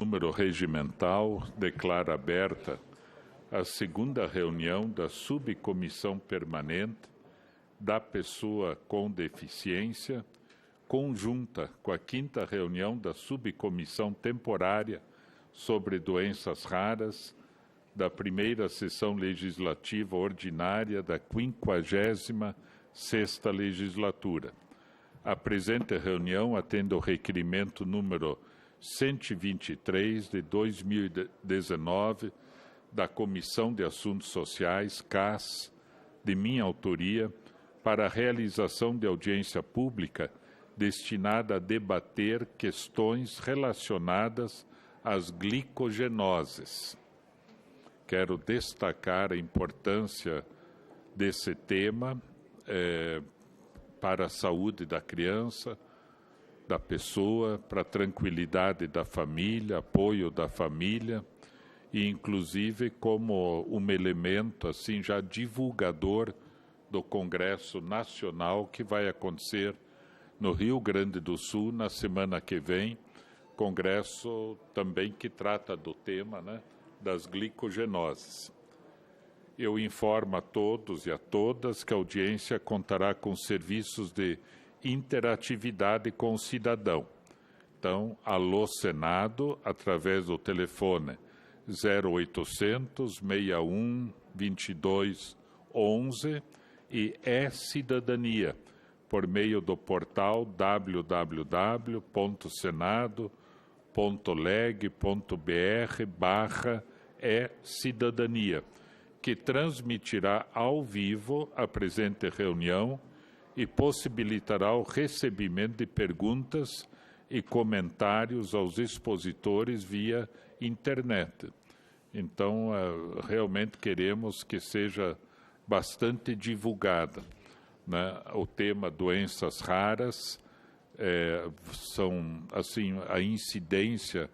número regimental, declara aberta a segunda reunião da Subcomissão Permanente da Pessoa com Deficiência, conjunta com a quinta reunião da Subcomissão Temporária sobre Doenças Raras, da primeira sessão legislativa ordinária da 56ª legislatura. A presente reunião atende ao requerimento número 123 de 2019 da Comissão de Assuntos Sociais, CAS, de minha autoria, para a realização de audiência pública destinada a debater questões relacionadas às glicogenoses. Quero destacar a importância desse tema para a saúde da criança, da pessoa, para a tranquilidade da família, apoio da família, e inclusive como um elemento assim já divulgador do Congresso Nacional que vai acontecer no Rio Grande do Sul na semana que vem, congresso também que trata do tema, né, das glicogenoses. Eu informo a todos e a todas que a audiência contará com serviços de interatividade com o cidadão. Então, alô Senado, através do telefone 0800 61 22 11 e e-cidadania, por meio do portal www.senado.leg.br/e-cidadania, que transmitirá ao vivo a presente reunião e possibilitará o recebimento de perguntas e comentários aos expositores via internet. Então, realmente queremos que seja bastante divulgada, né? O tema doenças raras, a incidência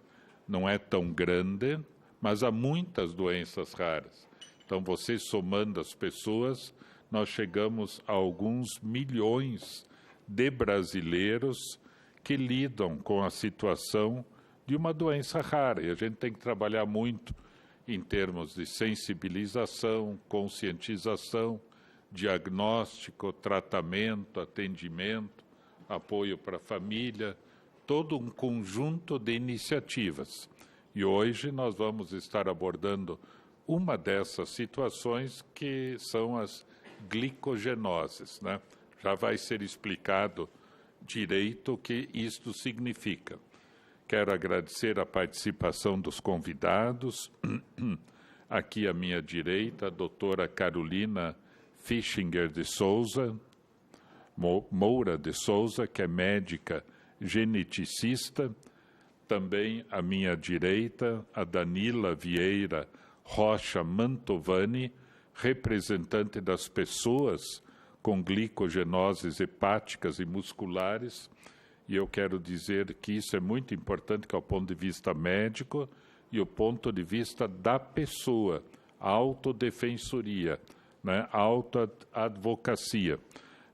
não é tão grande, mas há muitas doenças raras. Então, você somando as pessoas, nós chegamos a alguns milhões de brasileiros que lidam com a situação de uma doença rara. E a gente tem que trabalhar muito em termos de sensibilização, conscientização, diagnóstico, tratamento, atendimento, apoio para a família, todo um conjunto de iniciativas. E hoje nós vamos estar abordando uma dessas situações que são as glicogenoses, né? Já vai ser explicado direito o que isto significa. Quero agradecer a participação dos convidados. Aqui à minha direita, a doutora Carolina Fischinger de Souza, Moura de Souza, que é médica geneticista. Também à minha direita, a Danila Vieira Rocha Mantovani, representante das pessoas com glicogenoses hepáticas e musculares. E eu quero dizer que isso é muito importante, que é o ponto de vista médico e o ponto de vista da pessoa, autodefensoria, né? Autoadvocacia.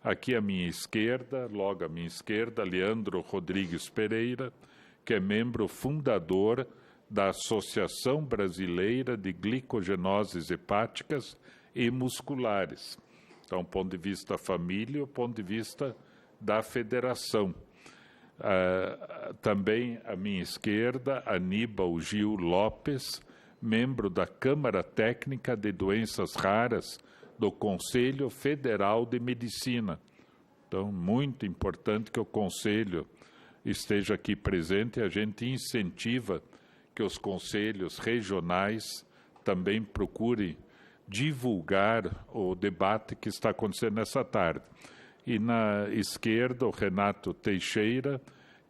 Aqui à minha esquerda, logo à minha esquerda, Leandro Rodrigues Pereira, que é membro fundador da Associação Brasileira de Glicogenoses Hepáticas e Musculares. Então, ponto de vista família e o ponto de vista da federação. Também à minha esquerda, Aníbal Gil Lopes, membro da Câmara Técnica de Doenças Raras do Conselho Federal de Medicina. Então, muito importante que o Conselho esteja aqui presente e a gente incentiva que os conselhos regionais também procurem divulgar o debate que está acontecendo nessa tarde. E na esquerda, o Renato Teixeira,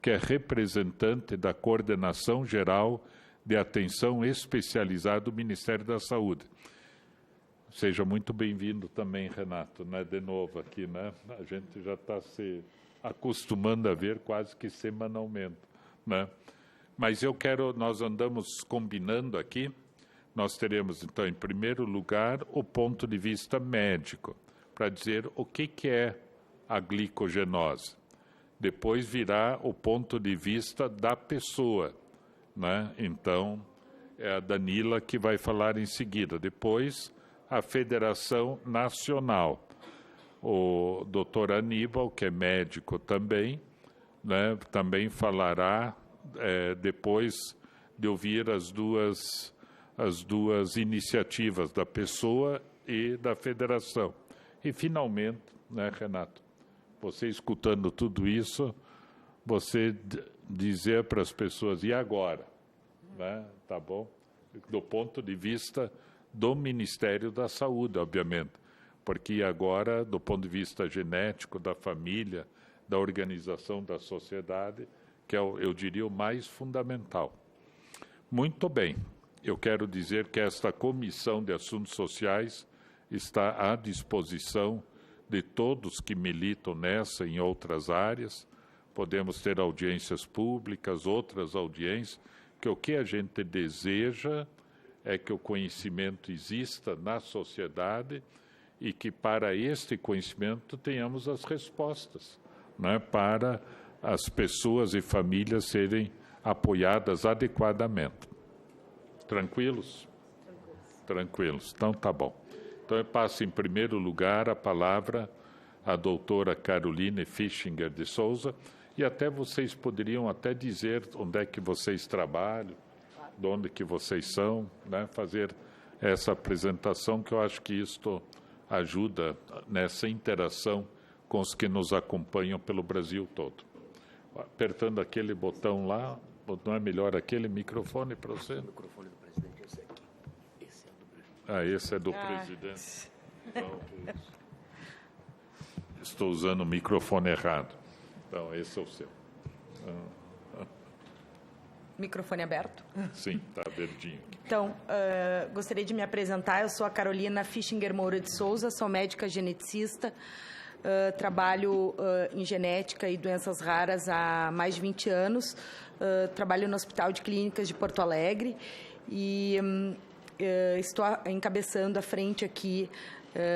que é representante da Coordenação Geral de Atenção Especializada do Ministério da Saúde. Seja muito bem-vindo também, Renato, né? De novo aqui, né? A gente já está se acostumando a ver quase que semanalmente, né? Mas nós andamos combinando aqui, nós teremos, então, em primeiro lugar, o ponto de vista médico, para dizer o que é a glicogenose. Depois virá o ponto de vista da pessoa, né? Então, é a Danila que vai falar em seguida. Depois, a Federação Nacional. O doutor Aníbal, que é médico também, né, também falará depois de ouvir as duas iniciativas da pessoa e da federação. E, finalmente, né, Renato, você escutando tudo isso, você dizer para as pessoas, e agora? Né, tá bom? Do ponto de vista do Ministério da Saúde, obviamente, porque agora, do ponto de vista genético, da família, da organização da sociedade, que é, eu diria, o mais fundamental. Muito bem, eu quero dizer que esta Comissão de Assuntos Sociais está à disposição de todos que militam nessa e em outras áreas. Podemos ter audiências públicas, outras audiências, que o que a gente deseja é que o conhecimento exista na sociedade e que para este conhecimento tenhamos as respostas, né, para as pessoas e famílias serem apoiadas adequadamente. Tranquilos? Tranquilos. Então, tá bom. Então, eu passo, em primeiro lugar, a palavra à doutora Caroline Fischinger de Souza, e até vocês poderiam até dizer onde é que vocês trabalham, de onde que vocês são, né? Fazer essa apresentação, que eu acho que isto ajuda nessa interação com os que nos acompanham pelo Brasil todo. Apertando aquele botão lá, não é melhor aquele microfone para você? O microfone do presidente é esse aqui. Esse é do presidente. Esse é do presidente. Então, estou usando o microfone errado. Então, esse é o seu. Microfone aberto? Sim, está verdinho. Então, gostaria de me apresentar. Eu sou a Carolina Fischinger Moura de Souza, sou médica geneticista, trabalho em genética e doenças raras há mais de 20 anos, trabalho no Hospital de Clínicas de Porto Alegre e estou encabeçando a frente aqui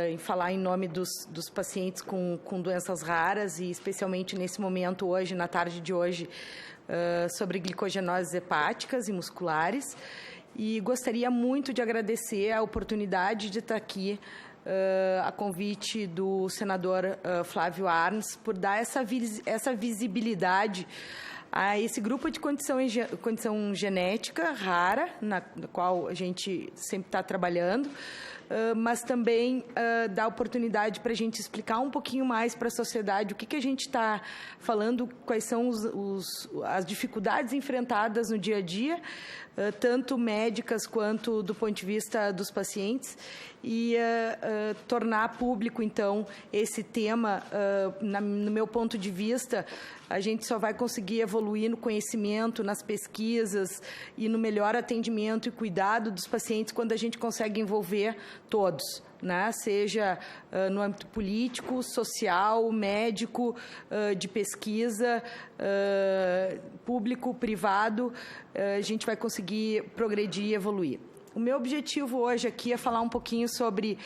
em falar em nome dos pacientes com doenças raras e especialmente nesse momento hoje, na tarde de hoje, sobre glicogenoses hepáticas e musculares, e gostaria muito de agradecer a oportunidade de estar aqui a convite do senador Flávio Arns por dar essa visibilidade a esse grupo de condição genética rara, na qual a gente sempre está trabalhando, mas também dá oportunidade para a gente explicar um pouquinho mais para a sociedade o que a gente está falando, quais são as dificuldades enfrentadas no dia a dia, tanto médicas quanto do ponto de vista dos pacientes, e tornar público, então, esse tema, no meu ponto de vista, a gente só vai conseguir evoluir no conhecimento, nas pesquisas e no melhor atendimento e cuidado dos pacientes quando a gente consegue envolver todos, né? Seja no âmbito político, social, médico, de pesquisa, público, privado, a gente vai conseguir progredir e evoluir. O meu objetivo hoje aqui é falar um pouquinho sobre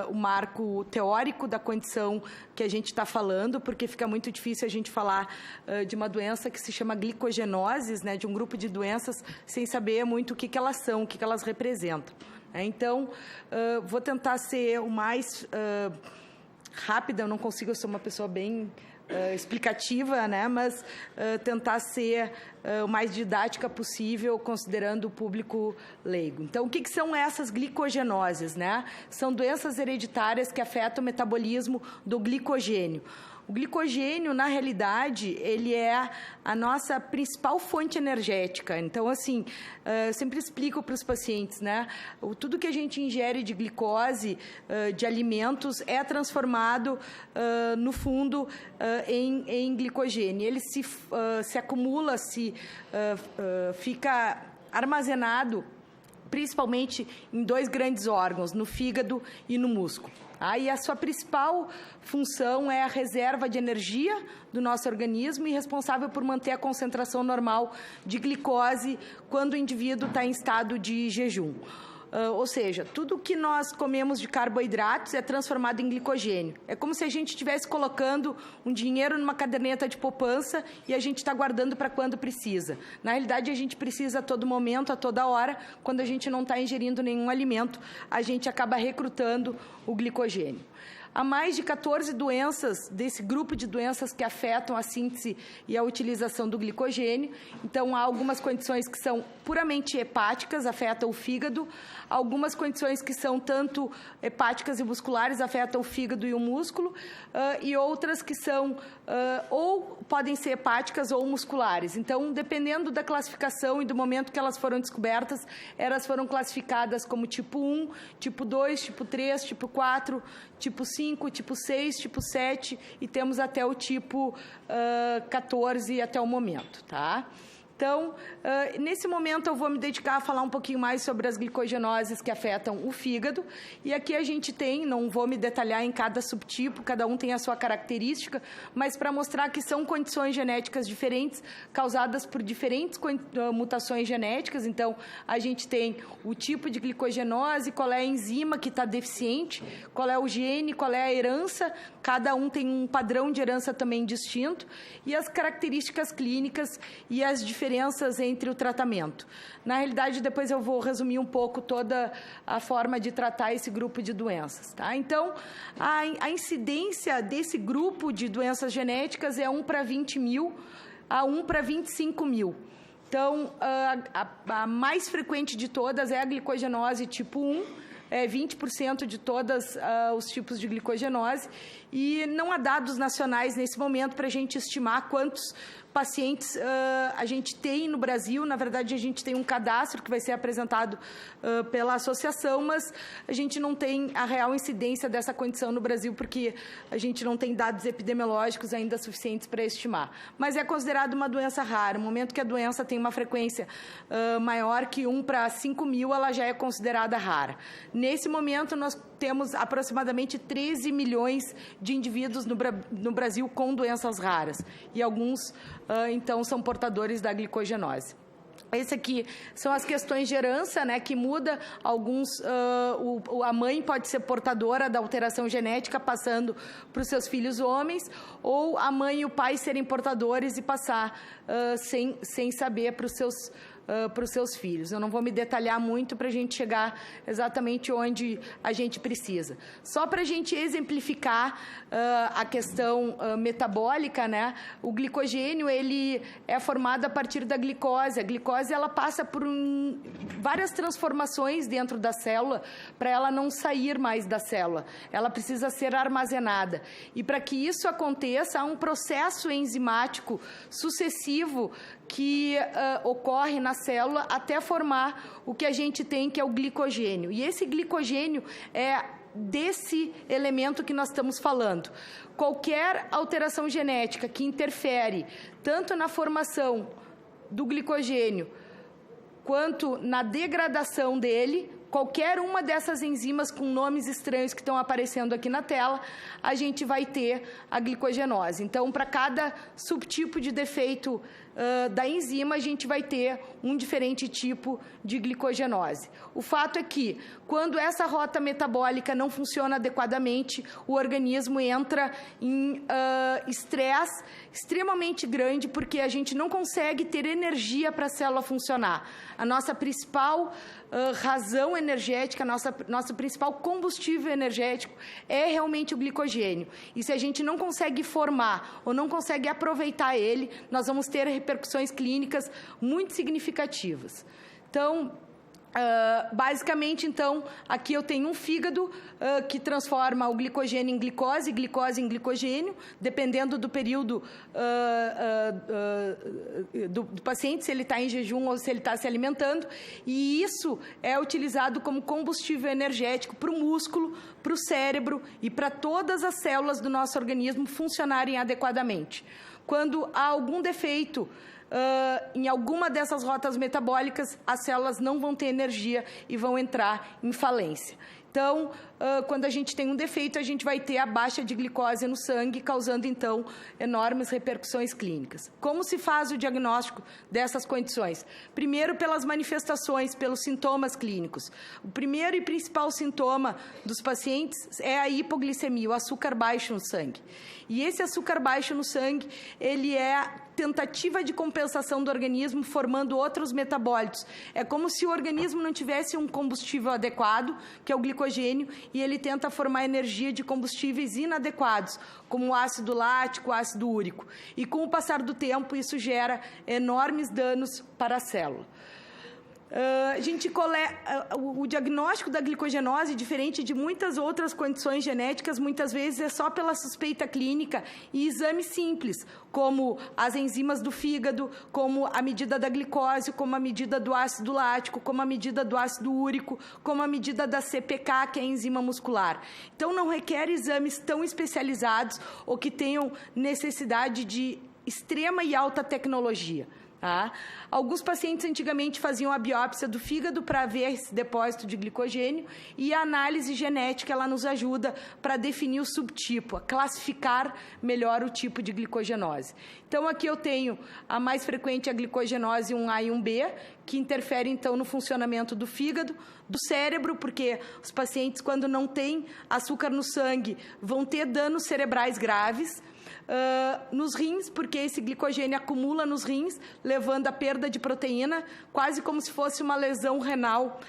o marco teórico da condição que a gente está falando, porque fica muito difícil a gente falar de uma doença que se chama glicogenoses, né, de um grupo de doenças, sem saber muito o que elas são, o que elas representam. Então, vou tentar ser o mais rápida, eu não consigo, eu sou uma pessoa bem explicativa, né? Mas tentar ser o mais didática possível, considerando o público leigo. Então, o que são essas glicogenoses, né? São doenças hereditárias que afetam o metabolismo do glicogênio. O glicogênio, na realidade, ele é a nossa principal fonte energética. Então, assim, eu sempre explico para os pacientes, né? Tudo que a gente ingere de glicose, de alimentos, é transformado, no fundo, em glicogênio. Ele se acumula, fica armazenado, principalmente em dois grandes órgãos, no fígado e no músculo. E a sua principal função é a reserva de energia do nosso organismo e responsável por manter a concentração normal de glicose quando o indivíduo está em estado de jejum. ou seja, tudo que nós comemos de carboidratos é transformado em glicogênio. É como se a gente estivesse colocando um dinheiro numa caderneta de poupança e a gente está guardando para quando precisa. Na realidade, a gente precisa a todo momento, a toda hora. Quando a gente não está ingerindo nenhum alimento, a gente acaba recrutando o glicogênio. Há mais de 14 doenças, desse grupo de doenças que afetam a síntese e a utilização do glicogênio. Então, há algumas condições que são puramente hepáticas, afetam o fígado. Algumas condições que são tanto hepáticas e musculares, afetam o fígado e o músculo. E outras que são ou podem ser hepáticas ou musculares. Então, dependendo da classificação e do momento que elas foram descobertas, elas foram classificadas como tipo 1, tipo 2, tipo 3, tipo 4, tipo 5, tipo 6, tipo 7 e temos até o tipo 14 até o momento, tá? Então, nesse momento eu vou me dedicar a falar um pouquinho mais sobre as glicogenoses que afetam o fígado. E aqui a gente tem, não vou me detalhar em cada subtipo, cada um tem a sua característica, mas para mostrar que são condições genéticas diferentes, causadas por diferentes mutações genéticas. Então, a gente tem o tipo de glicogenose, qual é a enzima que está deficiente, qual é o gene, qual é a herança, cada um tem um padrão de herança também distinto, e as características clínicas e as diferenças entre o tratamento. Na realidade, depois eu vou resumir um pouco toda a forma de tratar esse grupo de doenças, tá? Então, a incidência desse grupo de doenças genéticas é 1 para 20 mil a 1 para 25 mil. Então, a mais frequente de todas é a glicogenose tipo 1, 20% de todos os tipos de glicogenose, e não há dados nacionais nesse momento para a gente estimar quantos pacientes a gente tem no Brasil. Na verdade, a gente tem um cadastro que vai ser apresentado pela associação, mas a gente não tem a real incidência dessa condição no Brasil, porque a gente não tem dados epidemiológicos ainda suficientes para estimar. Mas é considerado uma doença rara. No momento que a doença tem uma frequência maior que 1 para 5 mil, ela já é considerada rara. Nesse momento, nós temos aproximadamente 13 milhões de indivíduos no Brasil com doenças raras, e alguns, então, são portadores da glicogenose. Esse aqui são as questões de herança, né, que muda. Alguns, a mãe pode ser portadora da alteração genética, passando para os seus filhos homens, ou a mãe e o pai serem portadores e passar sem saber para os seus filhos. Eu não vou me detalhar muito para a gente chegar exatamente onde a gente precisa. Só para a gente exemplificar a questão metabólica, né? O glicogênio, ele é formado a partir da glicose. A glicose, ela passa por várias transformações dentro da célula para ela não sair mais da célula. Ela precisa ser armazenada. E para que isso aconteça, há um processo enzimático sucessivo que ocorre na célula até formar o que a gente tem, que é o glicogênio. E esse glicogênio é desse elemento que nós estamos falando. Qualquer alteração genética que interfere tanto na formação do glicogênio quanto na degradação dele, qualquer uma dessas enzimas com nomes estranhos que estão aparecendo aqui na tela, a gente vai ter a glicogenose. Então, para cada subtipo de defeito da enzima, a gente vai ter um diferente tipo de glicogenose. O fato é que, quando essa rota metabólica não funciona adequadamente, o organismo entra em estresse extremamente grande, porque a gente não consegue ter energia para a célula funcionar. A nossa principal razão energética, nosso principal combustível energético é realmente o glicogênio. E se a gente não consegue formar ou não consegue aproveitar ele, nós vamos ter repercussões clínicas muito significativas. Então, basicamente, então, aqui eu tenho um fígado que transforma o glicogênio em glicose, glicose em glicogênio, dependendo do período do paciente, se ele está em jejum ou se ele está se alimentando, e isso é utilizado como combustível energético para o músculo, para o cérebro e para todas as células do nosso organismo funcionarem adequadamente. Quando há algum defeito em alguma dessas rotas metabólicas, as células não vão ter energia e vão entrar em falência. Então, quando a gente tem um defeito, a gente vai ter a baixa de glicose no sangue, causando, então, enormes repercussões clínicas. Como se faz o diagnóstico dessas condições? Primeiro, pelas manifestações, pelos sintomas clínicos. O primeiro e principal sintoma dos pacientes é a hipoglicemia, o açúcar baixo no sangue. E esse açúcar baixo no sangue, ele é a tentativa de compensação do organismo formando outros metabólitos. É como se o organismo não tivesse um combustível adequado, que é o glicogênio, e ele tenta formar energia de combustíveis inadequados, como o ácido lático, o ácido úrico. E com o passar do tempo, isso gera enormes danos para a célula. O diagnóstico da glicogenose, diferente de muitas outras condições genéticas, muitas vezes é só pela suspeita clínica e exames simples, como as enzimas do fígado, como a medida da glicose, como a medida do ácido lático, como a medida do ácido úrico, como a medida da CPK, que é a enzima muscular. Então, não requer exames tão especializados ou que tenham necessidade de extrema e alta tecnologia. Tá? Alguns pacientes antigamente faziam a biópsia do fígado para ver esse depósito de glicogênio e a análise genética ela nos ajuda para definir o subtipo, a classificar melhor o tipo de glicogenose. Então, aqui eu tenho a mais frequente, a glicogenose 1A e 1B, que interfere, então, no funcionamento do fígado, do cérebro, porque os pacientes, quando não têm açúcar no sangue, vão ter danos cerebrais graves. Nos rins, porque esse glicogênio acumula nos rins, levando à perda de proteína, quase como se fosse uma lesão renal,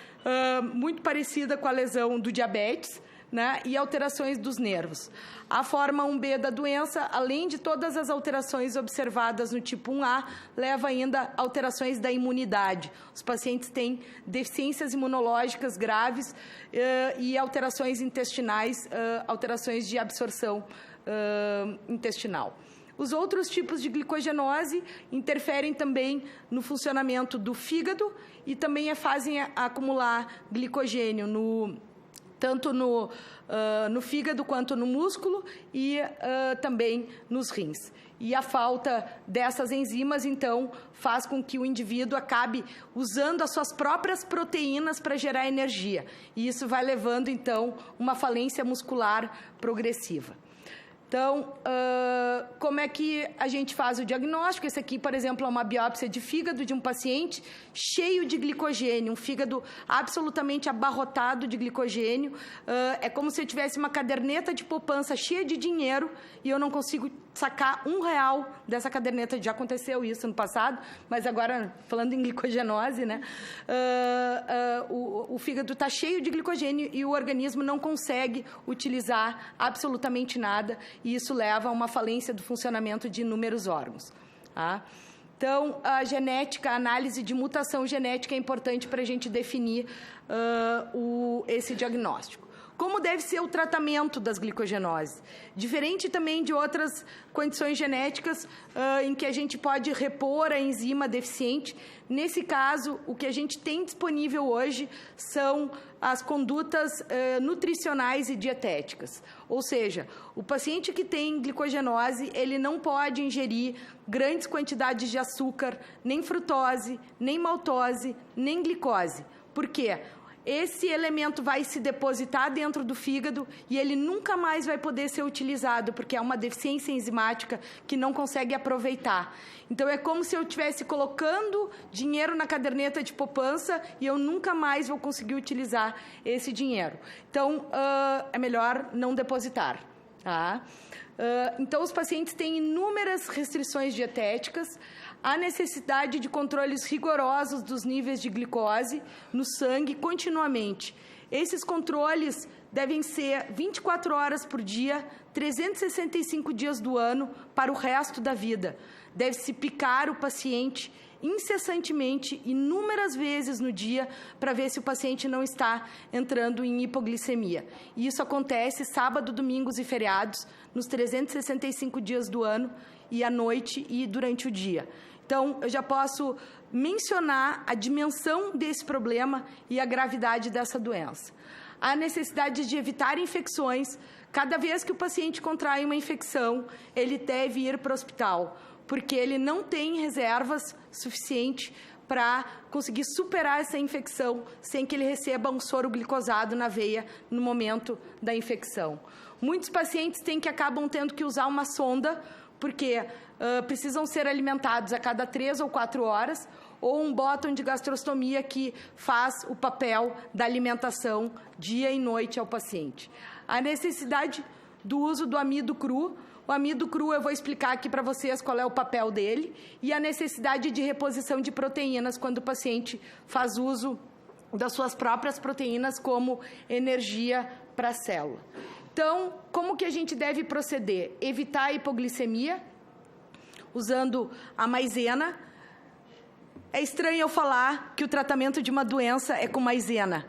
muito parecida com a lesão do diabetes, né, e alterações dos nervos. A forma 1B da doença, além de todas as alterações observadas no tipo 1A, leva ainda a alterações da imunidade. Os pacientes têm deficiências imunológicas graves e alterações intestinais, alterações de absorção intestinal. Os outros tipos de glicogenose interferem também no funcionamento do fígado e também fazem acumular glicogênio tanto no fígado quanto no músculo e também nos rins. E a falta dessas enzimas, então, faz com que o indivíduo acabe usando as suas próprias proteínas para gerar energia. E isso vai levando, então, uma falência muscular progressiva. Então, como é que a gente faz o diagnóstico? Esse aqui, por exemplo, é uma biópsia de fígado de um paciente cheio de glicogênio, um fígado absolutamente abarrotado de glicogênio. É como se eu tivesse uma caderneta de poupança cheia de dinheiro e eu não consigo sacar R$1 dessa caderneta. Já aconteceu isso no passado, mas agora, falando em glicogenose, né? O fígado está cheio de glicogênio e o organismo não consegue utilizar absolutamente nada, e isso leva a uma falência do funcionamento de inúmeros órgãos. Tá? Então, a genética, a análise de mutação genética é importante para a gente definir esse diagnóstico. Como deve ser o tratamento das glicogenoses? Diferente também de outras condições genéticas em que a gente pode repor a enzima deficiente, nesse caso, o que a gente tem disponível hoje são as condutas nutricionais e dietéticas. Ou seja, o paciente que tem glicogenose, ele não pode ingerir grandes quantidades de açúcar, nem frutose, nem maltose, nem glicose. Por quê? Esse elemento vai se depositar dentro do fígado e ele nunca mais vai poder ser utilizado, porque é uma deficiência enzimática que não consegue aproveitar. Então, é como se eu estivesse colocando dinheiro na caderneta de poupança e eu nunca mais vou conseguir utilizar esse dinheiro. Então, é melhor não depositar. Tá? Então, os pacientes têm inúmeras restrições dietéticas, há necessidade de controles rigorosos dos níveis de glicose no sangue continuamente. Esses controles devem ser 24 horas por dia, 365 dias do ano, para o resto da vida. Deve-se picar o paciente incessantemente, inúmeras vezes no dia, para ver se o paciente não está entrando em hipoglicemia. E isso acontece sábado, domingos e feriados, nos 365 dias do ano, e à noite e durante o dia. Então, eu já posso mencionar a dimensão desse problema e a gravidade dessa doença. Há necessidade de evitar infecções. Cada vez que o paciente contrai uma infecção, ele deve ir para o hospital, porque ele não tem reservas suficientes para conseguir superar essa infecção sem que ele receba um soro glicosado na veia no momento da infecção. Muitos pacientes acabam tendo que usar uma sonda porque precisam ser alimentados a cada 3 ou 4 horas, ou um botão de gastrostomia que faz o papel da alimentação dia e noite ao paciente. A necessidade do uso do amido cru. O amido cru, eu vou explicar aqui para vocês qual é o papel dele, e a necessidade de reposição de proteínas quando o paciente faz uso das suas próprias proteínas como energia para a célula. Então, como que a gente deve proceder? Evitar a hipoglicemia, usando a maizena. É estranho eu falar que o tratamento de uma doença é com maizena.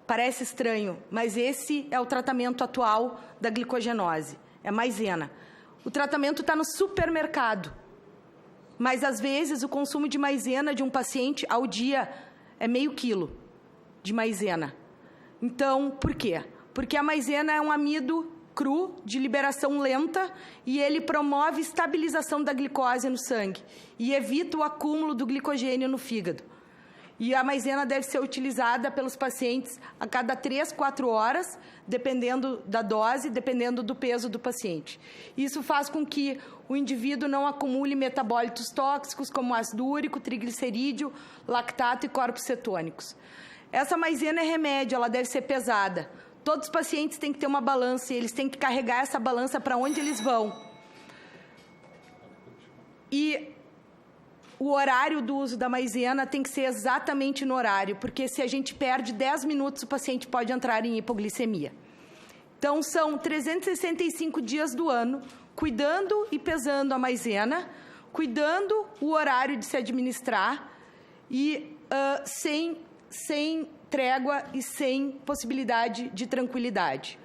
Parece estranho, mas esse é o tratamento atual da glicogenose, é maizena. O tratamento está no supermercado, mas às vezes o consumo de maizena de um paciente ao dia é meio quilo de maizena. Então, por quê? Porque a maizena é um amido cru de liberação lenta e ele promove estabilização da glicose no sangue e evita o acúmulo do glicogênio no fígado. E a maizena deve ser utilizada pelos pacientes a cada 3, 4 horas, dependendo da dose, dependendo do peso do paciente. Isso faz com que o indivíduo não acumule metabólitos tóxicos como ácido úrico, triglicerídeo, lactato e corpos cetônicos. Essa maizena é remédio, ela deve ser pesada. Todos os pacientes têm que ter uma balança e eles têm que carregar essa balança para onde eles vão. E o horário do uso da maizena tem que ser exatamente no horário, porque se a gente perde 10 minutos, o paciente pode entrar em hipoglicemia. Então, são 365 dias do ano, cuidando e pesando a maizena, cuidando o horário de se administrar e sem trégua e sem possibilidade de tranquilidade.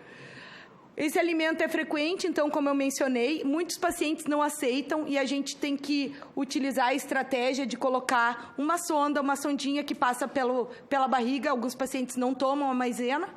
Esse alimento é frequente, então, como eu mencionei, muitos pacientes não aceitam e a gente tem que utilizar a estratégia de colocar uma sonda, uma sondinha que passa pela barriga. Alguns pacientes não tomam a maizena.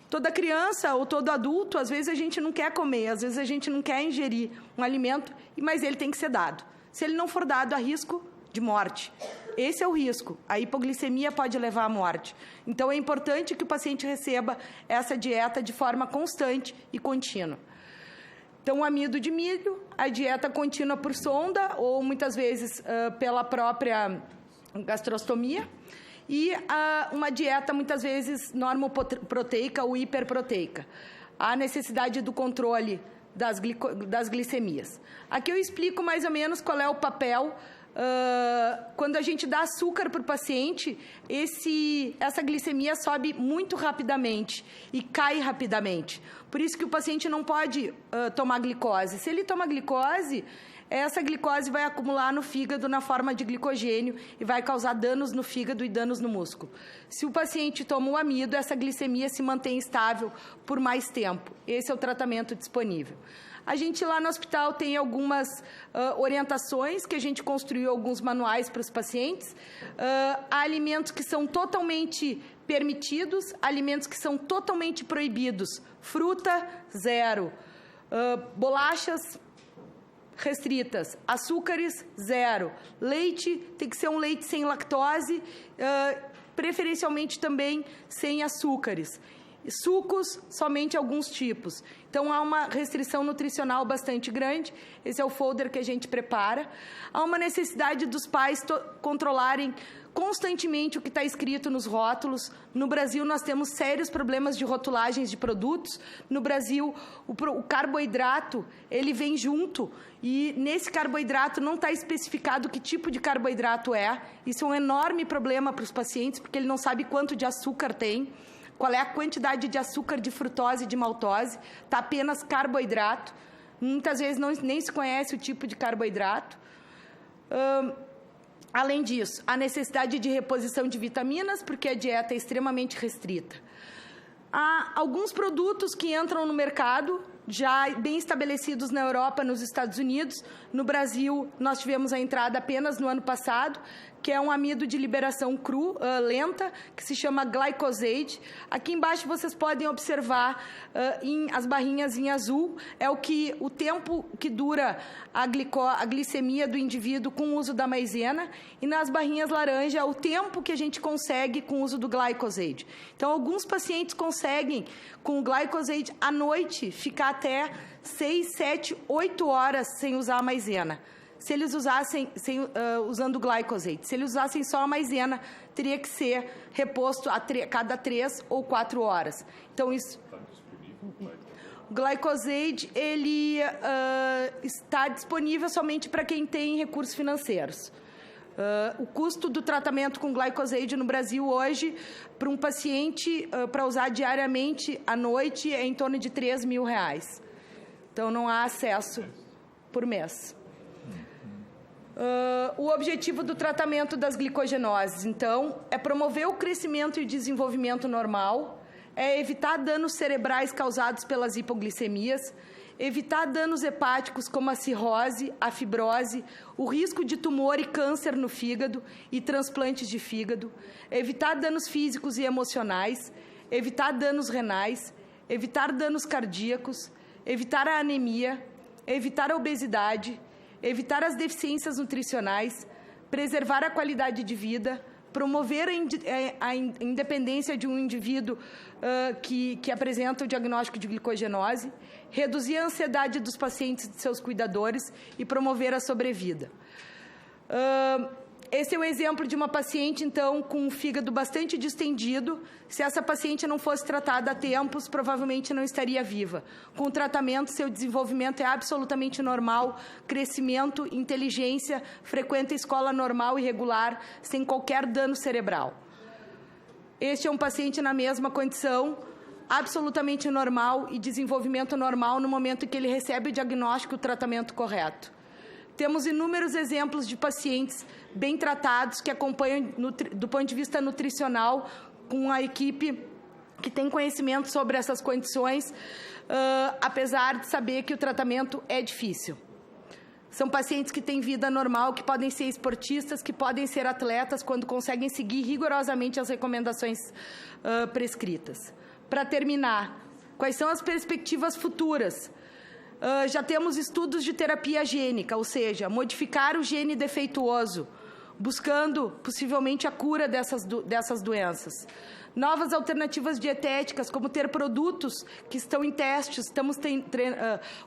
Toda criança ou todo adulto, às vezes a gente não quer comer, às vezes a gente não quer ingerir um alimento, mas ele tem que ser dado. Se ele não for dado, há risco de morte. Esse é o risco. A hipoglicemia pode levar à morte. Então, é importante que o paciente receba essa dieta de forma constante e contínua. Então, o amido de milho, a dieta contínua por sonda ou, muitas vezes, pela própria gastrostomia. E uma dieta, muitas vezes, normoproteica ou hiperproteica. A necessidade do controle das glicemias. Aqui eu explico mais ou menos qual é o papel. Quando a gente dá açúcar para o paciente, essa glicemia sobe muito rapidamente e cai rapidamente. Por isso que o paciente não pode tomar glicose. Se ele toma glicose, essa glicose vai acumular no fígado na forma de glicogênio e vai causar danos no fígado e danos no músculo. Se o paciente toma o amido, essa glicemia se mantém estável por mais tempo. Esse é o tratamento disponível. A gente lá no hospital tem algumas orientações que a gente construiu alguns manuais para os pacientes. Há alimentos que são totalmente permitidos, alimentos que são totalmente proibidos. Fruta, 0. Bolachas, restritas. Açúcares, 0. Leite, tem que ser um leite sem lactose, preferencialmente também sem açúcares. Sucos, somente alguns tipos. Então, há uma restrição nutricional bastante grande. Esse é o folder que a gente prepara. Há uma necessidade dos pais controlarem constantemente o que está escrito nos rótulos. No Brasil, nós temos sérios problemas de rotulagens de produtos. No Brasil, o carboidrato, ele vem junto. E nesse carboidrato não está especificado que tipo de carboidrato é. Isso é um enorme problema para os pacientes, porque ele não sabe quanto de açúcar tem. Qual é a quantidade de açúcar, de frutose e de maltose? Está apenas carboidrato. Muitas vezes nem se conhece o tipo de carboidrato. Além disso, a necessidade de reposição de vitaminas, porque a dieta é extremamente restrita. Há alguns produtos que entram no mercado, já bem estabelecidos na Europa, nos Estados Unidos. No Brasil, nós tivemos a entrada apenas no ano passado, que é um amido de liberação lenta, que se chama glycosate. Aqui embaixo vocês podem observar as barrinhas em azul, é o tempo que dura a glicemia do indivíduo com o uso da maizena, e nas barrinhas laranja, o tempo que a gente consegue com o uso do glycosate. Então, alguns pacientes conseguem, com o glycosate, à noite, ficar até 6, 7, 8 horas sem usar a maizena. Se eles usassem, usando o glycosate, se eles usassem só a maizena, teria que ser reposto a cada 3 ou 4 horas. Então, isso... O glycosate, ele está disponível somente para quem tem recursos financeiros. O custo do tratamento com glycosate no Brasil hoje, para um paciente, para usar diariamente à noite, é em torno de R$3 mil. Então, não há acesso por mês. O objetivo do tratamento das glicogenoses, então, é promover o crescimento e desenvolvimento normal, é evitar danos cerebrais causados pelas hipoglicemias, evitar danos hepáticos como a cirrose, a fibrose, o risco de tumor e câncer no fígado e transplantes de fígado, evitar danos físicos e emocionais, evitar danos renais, evitar danos cardíacos, evitar a anemia, evitar a obesidade, evitar as deficiências nutricionais, preservar a qualidade de vida, promover a independência de um indivíduo que apresenta o diagnóstico de glicogenose, reduzir a ansiedade dos pacientes e de seus cuidadores e promover a sobrevida. Esse é um exemplo de uma paciente, então, com um fígado bastante distendido. Se essa paciente não fosse tratada a tempos, provavelmente não estaria viva. Com o tratamento, seu desenvolvimento é absolutamente normal, crescimento, inteligência, frequenta escola normal e regular, sem qualquer dano cerebral. Este é um paciente na mesma condição, absolutamente normal e desenvolvimento normal no momento em que ele recebe o diagnóstico e o tratamento correto. Temos inúmeros exemplos de pacientes bem tratados que acompanham, do ponto de vista nutricional, com a equipe que tem conhecimento sobre essas condições, apesar de saber que o tratamento é difícil. São pacientes que têm vida normal, que podem ser esportistas, que podem ser atletas, quando conseguem seguir rigorosamente as recomendações prescritas. Para terminar, quais são as perspectivas futuras? Já temos estudos de terapia gênica, ou seja, modificar o gene defeituoso, buscando possivelmente a cura dessas doenças. Novas alternativas dietéticas, como ter produtos que estão em testes, estamos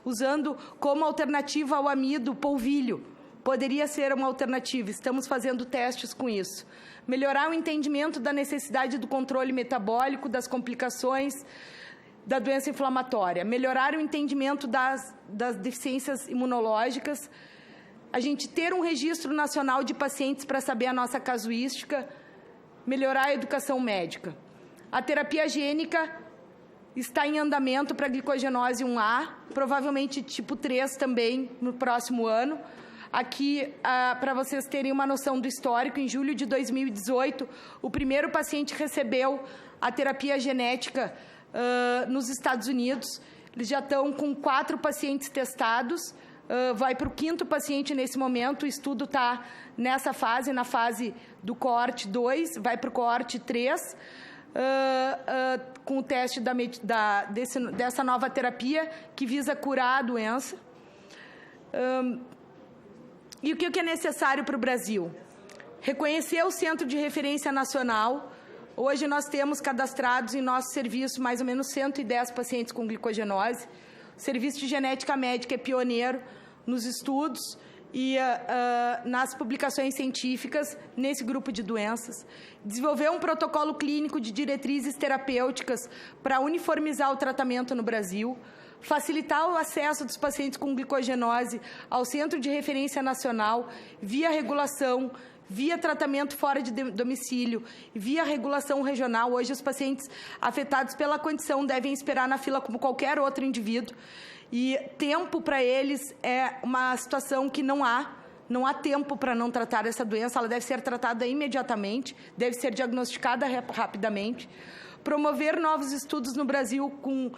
usando como alternativa ao amido polvilho. Poderia ser uma alternativa, estamos fazendo testes com isso. Melhorar o entendimento da necessidade do controle metabólico, das complicações da doença inflamatória, melhorar o entendimento das deficiências imunológicas, a gente ter um registro nacional de pacientes para saber a nossa casuística, melhorar a educação médica. A terapia gênica está em andamento para glicogenose 1A, provavelmente tipo 3 também no próximo ano. Aqui, para vocês terem uma noção do histórico, em julho de 2018, o primeiro paciente recebeu a terapia genética nos Estados Unidos. Eles já estão com 4 pacientes testados, vai para o 5º paciente nesse momento. O estudo está nessa fase, na fase do coorte 2, vai para o coorte 3, com o teste dessa nova terapia que visa curar a doença. E o que é necessário para o Brasil? Reconhecer o Centro de Referência Nacional. Hoje nós temos cadastrados em nosso serviço mais ou menos 110 pacientes com glicogenose. O Serviço de Genética Médica é pioneiro nos estudos e nas publicações científicas nesse grupo de doenças. Desenvolver um protocolo clínico de diretrizes terapêuticas para uniformizar o tratamento no Brasil. Facilitar o acesso dos pacientes com glicogenose ao Centro de Referência Nacional via regulação, via tratamento fora de domicílio, via regulação regional. Hoje, os pacientes afetados pela condição devem esperar na fila como qualquer outro indivíduo. E tempo para eles é uma situação que não há tempo para não tratar essa doença. Ela deve ser tratada imediatamente, deve ser diagnosticada rapidamente. promover novos estudos no Brasil com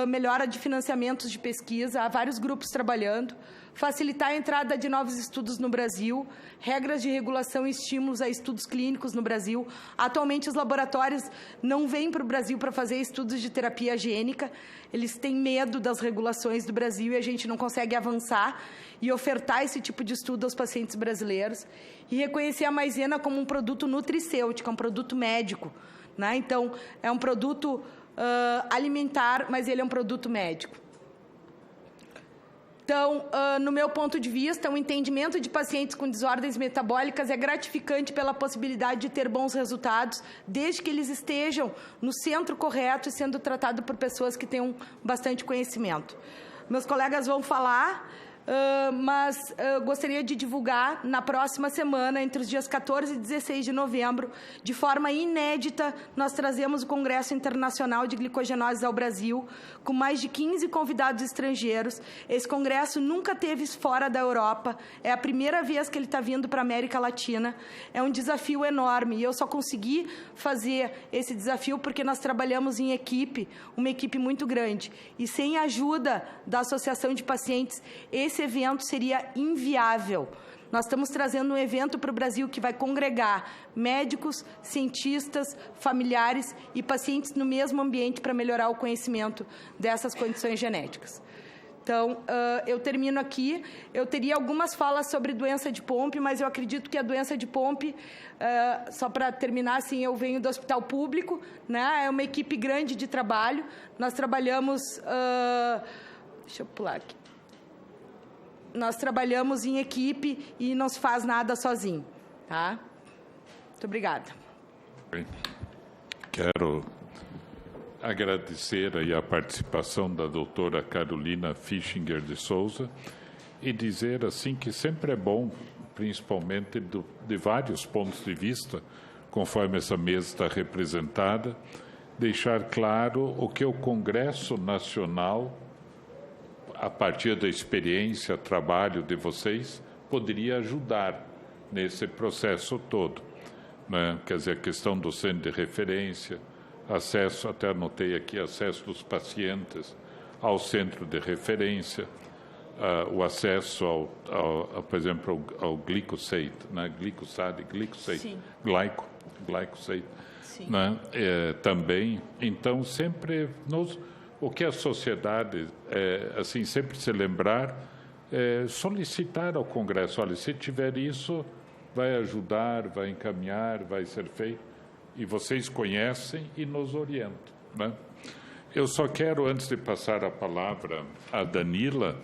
melhora de financiamentos de pesquisa, há vários grupos trabalhando, facilitar a entrada de novos estudos no Brasil, regras de regulação e estímulos a estudos clínicos no Brasil. Atualmente, os laboratórios não vêm para o Brasil para fazer estudos de terapia gênica, eles têm medo das regulações do Brasil e a gente não consegue avançar e ofertar esse tipo de estudo aos pacientes brasileiros. E reconhecer a maisena como um produto nutricêutico, um produto médico, né? Então, é um produto alimentar, mas ele é um produto médico. Então, no meu ponto de vista, o entendimento de pacientes com desordens metabólicas é gratificante pela possibilidade de ter bons resultados, desde que eles estejam no centro correto e sendo tratados por pessoas que tenham bastante conhecimento. Meus colegas vão falar, mas gostaria de divulgar na próxima semana, entre os dias 14 e 16 de novembro, de forma inédita, nós trazemos o Congresso Internacional de Glicogenose ao Brasil, com mais de 15 convidados estrangeiros. Esse congresso nunca teve fora da Europa, é a primeira vez que ele está vindo para a América Latina. É um desafio enorme e eu só consegui fazer esse desafio porque nós trabalhamos em equipe, uma equipe muito grande. E sem a ajuda da Associação de Pacientes, esse evento seria inviável. Nós estamos trazendo um evento para o Brasil que vai congregar médicos, cientistas, familiares e pacientes no mesmo ambiente para melhorar o conhecimento dessas condições genéticas. Então, eu termino aqui. Eu teria algumas falas sobre doença de Pompe, mas eu acredito que a doença de Pompe, só para terminar, assim, eu venho do hospital público, né? É uma equipe grande de trabalho. Nós trabalhamos... deixa eu pular aqui. Nós trabalhamos em equipe e não se faz nada sozinho, tá? Muito obrigada. Quero agradecer aí a participação da doutora Carolina Fischinger de Souza e dizer assim que sempre é bom, principalmente de vários pontos de vista, conforme essa mesa está representada, deixar claro o que o Congresso Nacional, a partir da experiência, trabalho de vocês, poderia ajudar nesse processo todo, né? Quer dizer, a questão do centro de referência, acesso, até anotei aqui, acesso dos pacientes ao centro de referência, o acesso, por exemplo, ao glicosate, né? Glicosate, glycosate, né? Também, então, sempre o que a sociedade, assim, sempre se lembrar, solicitar ao Congresso, olha, se tiver isso, vai ajudar, vai encaminhar, vai ser feito, e vocês conhecem e nos orientam, né? Eu só quero, antes de passar a palavra à Danila,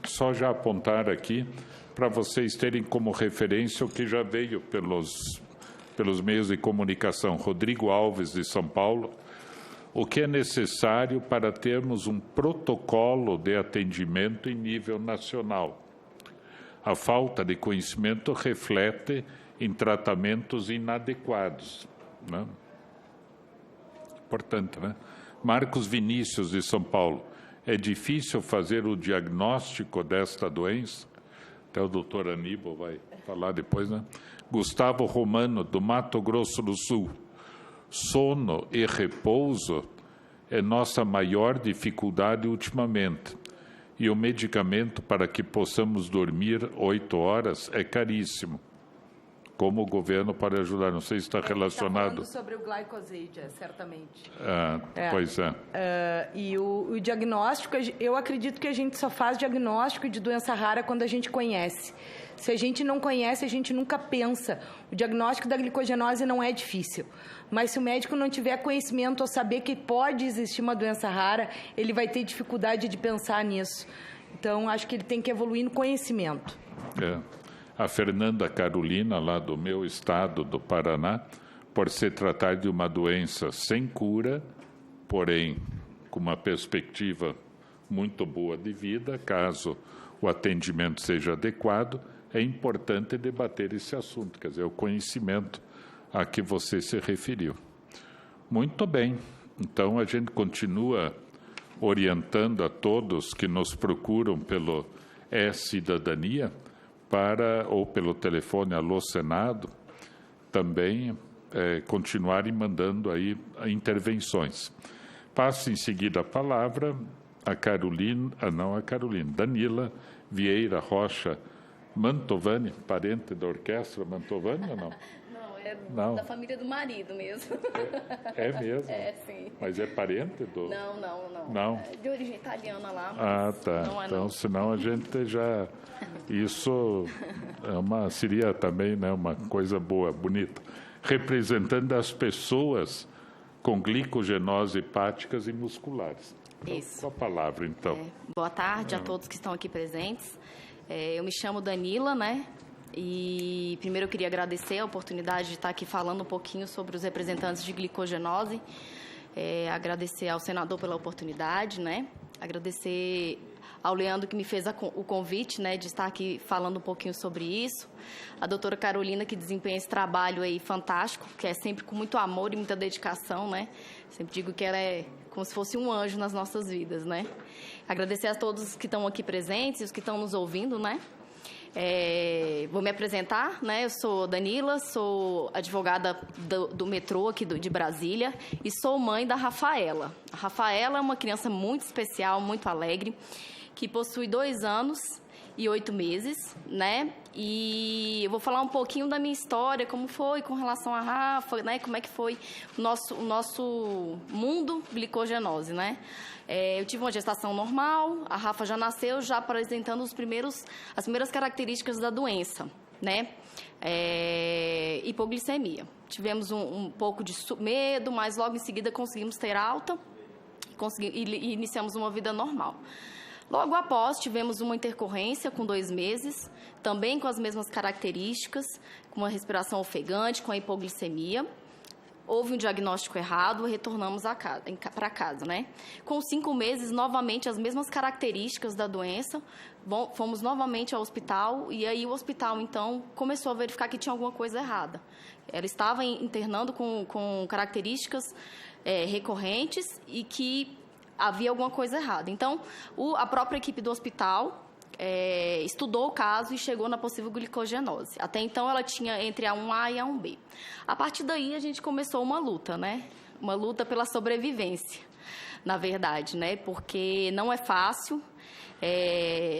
só já apontar aqui, para vocês terem como referência o que já veio pelos meios de comunicação. Rodrigo Alves, de São Paulo, o que é necessário para termos um protocolo de atendimento em nível nacional. A falta de conhecimento reflete em tratamentos inadequados, né? Importante, né? Marcos Vinícius, de São Paulo, é difícil fazer o diagnóstico desta doença? Até o doutor Aníbal vai falar depois, né? Gustavo Romano, do Mato Grosso do Sul, sono e repouso é nossa maior dificuldade ultimamente. E o medicamento para que possamos dormir 8 horas é caríssimo. Como o governo pode ajudar? Não sei se está relacionado. Está falando sobre o glycosate, certamente. Pois é. E o diagnóstico, eu acredito que a gente só faz diagnóstico de doença rara quando a gente conhece. Se a gente não conhece, a gente nunca pensa. O diagnóstico da glicogenose não é difícil. Mas se o médico não tiver conhecimento ou saber que pode existir uma doença rara, ele vai ter dificuldade de pensar nisso. Então, acho que ele tem que evoluir no conhecimento. A Fernanda Carolina, lá do meu estado, do Paraná, por se tratar de uma doença sem cura, porém com uma perspectiva muito boa de vida, caso o atendimento seja adequado, é importante debater esse assunto, quer dizer, o conhecimento a que você se referiu. Muito bem, então a gente continua orientando a todos que nos procuram pelo E-Cidadania, ou pelo telefone Alô Senado, também continuarem mandando aí intervenções. Passo em seguida a palavra a Danila Vieira Rocha Mantovani, parente da orquestra Mantovani ou não? Não, da família do marido mesmo. É mesmo? Sim. Mas é parente do... Não. É de origem italiana lá. Tá. Então, senão a gente já... Isso seria também, né, uma coisa boa, bonita. Representando as pessoas com glicogenose hepáticas e musculares. Então, isso. Com a palavra, então. Boa tarde a todos que estão aqui presentes. Eu me chamo Danila, né? E primeiro eu queria agradecer a oportunidade de estar aqui falando um pouquinho sobre os representantes de glicogenose. Agradecer ao senador pela oportunidade, né? Agradecer ao Leandro que me fez o convite, né, de estar aqui falando um pouquinho sobre isso. A doutora Carolina, que desempenha esse trabalho aí fantástico, que é sempre com muito amor e muita dedicação, né? Sempre digo que ela é como se fosse um anjo nas nossas vidas, né? Agradecer a todos que estão aqui presentes e os que estão nos ouvindo, né? Vou me apresentar, né? Eu sou Danila, sou advogada do metrô aqui de Brasília e sou mãe da Rafaela. A Rafaela é uma criança muito especial, muito alegre, que possui 2 anos e 8 meses, né? E eu vou falar um pouquinho da minha história, como foi com relação à Rafa, né? Como é que foi o nosso mundo glicogenose, né? Eu tive uma gestação normal, a Rafa já nasceu já apresentando as primeiras características da doença, né? Hipoglicemia. Tivemos um pouco de medo, mas logo em seguida conseguimos ter alta e iniciamos uma vida normal. Logo após, tivemos uma intercorrência com 2 meses, também com as mesmas características, com uma respiração ofegante, com a hipoglicemia. Houve um diagnóstico errado, retornamos para casa, né? Com 5 meses, novamente, as mesmas características da doença, fomos novamente ao hospital e aí o hospital, então, começou a verificar que tinha alguma coisa errada. Ela estava internando com características recorrentes e que havia alguma coisa errada. Então, a própria equipe do hospital estudou o caso e chegou na possível glicogenose. Até então, ela tinha entre a 1A e a 1B. A partir daí, a gente começou uma luta, né? Uma luta pela sobrevivência, na verdade, né? Porque não é fácil.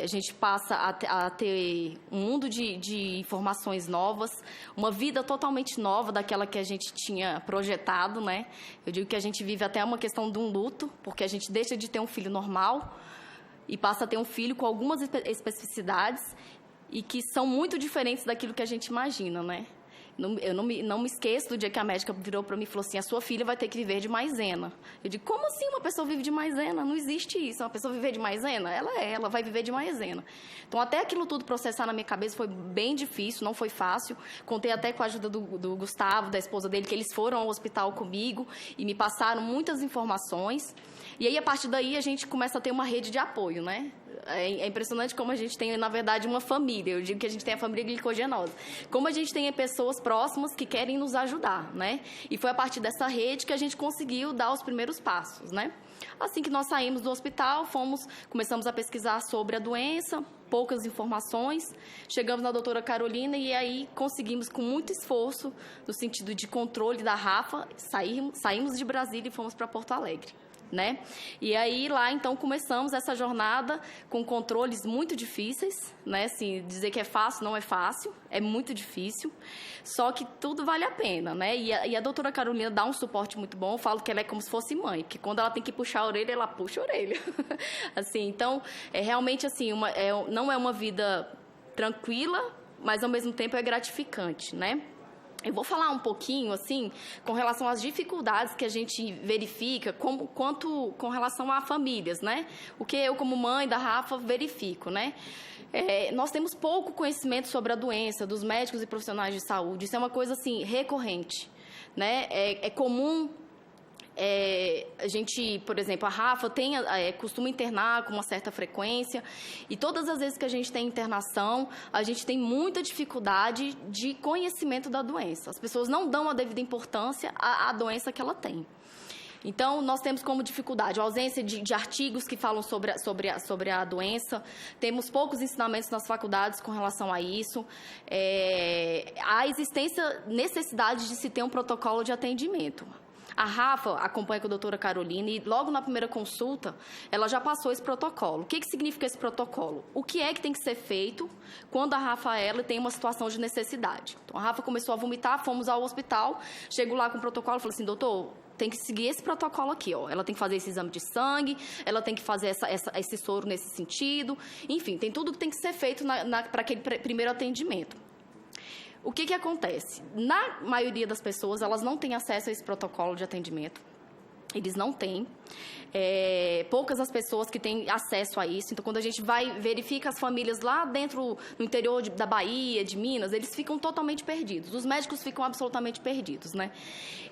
A gente passa a ter um mundo de informações novas, uma vida totalmente nova daquela que a gente tinha projetado, né? Eu digo que a gente vive até uma questão de um luto, porque a gente deixa de ter um filho normal e passa a ter um filho com algumas especificidades e que são muito diferentes daquilo que a gente imagina, né? Eu não me esqueço do dia que a médica virou para mim e falou assim: a sua filha vai ter que viver de maisena. Eu digo: como assim uma pessoa vive de maisena? Não existe isso. Uma pessoa viver de maisena? Ela vai viver de maisena. Então, até aquilo tudo processar na minha cabeça foi bem difícil, não foi fácil. Contei até com a ajuda do Gustavo, da esposa dele, que eles foram ao hospital comigo e me passaram muitas informações. E aí, a partir daí, a gente começa a ter uma rede de apoio, né? É impressionante como a gente tem, na verdade, uma família. Eu digo que a gente tem a família glicogenose. Como a gente tem pessoas próximas que querem nos ajudar, né? E foi a partir dessa rede que a gente conseguiu dar os primeiros passos, né? Assim que nós saímos do hospital, começamos a pesquisar sobre a doença, poucas informações. Chegamos na doutora Carolina e aí conseguimos, com muito esforço, no sentido de controle da Rafa, saímos de Brasília e fomos para Porto Alegre, né? E aí lá então começamos essa jornada com controles muito difíceis, né? Assim, dizer que é fácil não é fácil, é muito difícil, só que tudo vale a pena, né? E a doutora Carolina dá um suporte muito bom. Eu falo que ela é como se fosse mãe, porque quando ela tem que puxar a orelha, ela puxa a orelha. Assim, então é realmente assim, não é uma vida tranquila, mas ao mesmo tempo é gratificante, né? Eu vou falar um pouquinho, assim, com relação às dificuldades que a gente verifica, quanto com relação a famílias, né? O que eu, como mãe da Rafa, verifico, né? Nós temos pouco conhecimento sobre a doença, dos médicos e profissionais de saúde. Isso é uma coisa, assim, recorrente, né? É comum... a gente, por exemplo, a Rafa costuma internar com uma certa frequência e todas as vezes que a gente tem internação, a gente tem muita dificuldade de conhecimento da doença. As pessoas não dão a devida importância à doença que ela tem. Então, nós temos como dificuldade a ausência de artigos que falam sobre a doença, temos poucos ensinamentos nas faculdades com relação a isso, a necessidade de se ter um protocolo de atendimento. A Rafa acompanha com a doutora Carolina e logo na primeira consulta ela já passou esse protocolo. O que significa esse protocolo? O que é que tem que ser feito quando a Rafaela tem uma situação de necessidade? Então, a Rafa começou a vomitar, fomos ao hospital, chego lá com o protocolo e falei assim, doutor, tem que seguir esse protocolo aqui, ó. Ela tem que fazer esse exame de sangue, ela tem que fazer esse soro nesse sentido, enfim, tem tudo que tem que ser feito para aquele primeiro atendimento. O que acontece? Na maioria das pessoas, elas não têm acesso a esse protocolo de atendimento. Eles não têm. Poucas as pessoas que têm acesso a isso. Então, quando a gente verifica as famílias lá dentro, no interior da Bahia, de Minas, eles ficam totalmente perdidos. Os médicos ficam absolutamente perdidos, né?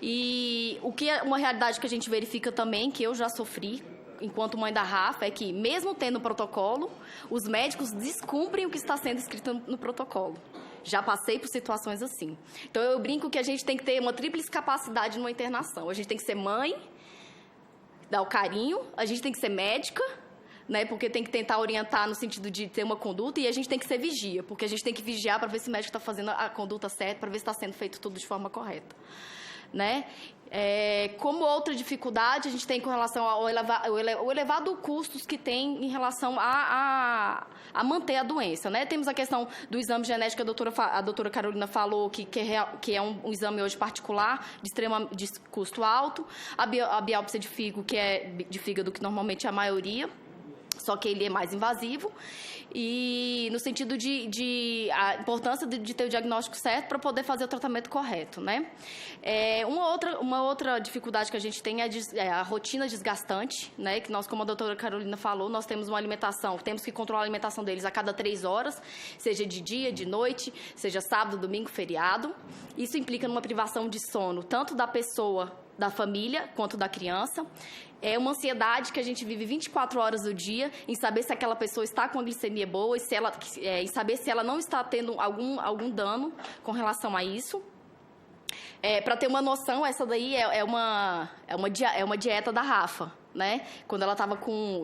E o que é uma realidade que a gente verifica também, que eu já sofri, enquanto mãe da Rafa, é que, mesmo tendo protocolo, os médicos descumprem o que está sendo escrito no protocolo. Já passei por situações assim. Então, eu brinco que a gente tem que ter uma tríplice capacidade numa internação. A gente tem que ser mãe, dar o carinho, a gente tem que ser médica, né, porque tem que tentar orientar no sentido de ter uma conduta, e a gente tem que ser vigia, porque a gente tem que vigiar para ver se o médico está fazendo a conduta certa, para ver se está sendo feito tudo de forma correta. Né? Como outra dificuldade, a gente tem com relação ao elevado custos que tem em relação a manter a doença. Né? Temos a questão do exame genético, a doutora Carolina falou que é um exame hoje particular, de custo alto, a biópsia de fígado, que normalmente é a maioria, só que ele é mais invasivo, e no sentido a importância de ter o diagnóstico certo para poder fazer o tratamento correto, né? Uma outra dificuldade que a gente tem é a rotina desgastante, né? Que nós, como a doutora Carolina falou, nós temos uma alimentação, temos que controlar a alimentação deles a cada 3 horas, seja de dia, de noite, seja sábado, domingo, feriado. Isso implica numa privação de sono, tanto da pessoa, da família, quanto da criança. É uma ansiedade que a gente vive 24 horas do dia em saber se aquela pessoa está com a glicemia boa e em saber se ela não está tendo algum dano com relação a isso. Para ter uma noção, essa daí é uma dieta da Rafa, né? Quando ela estava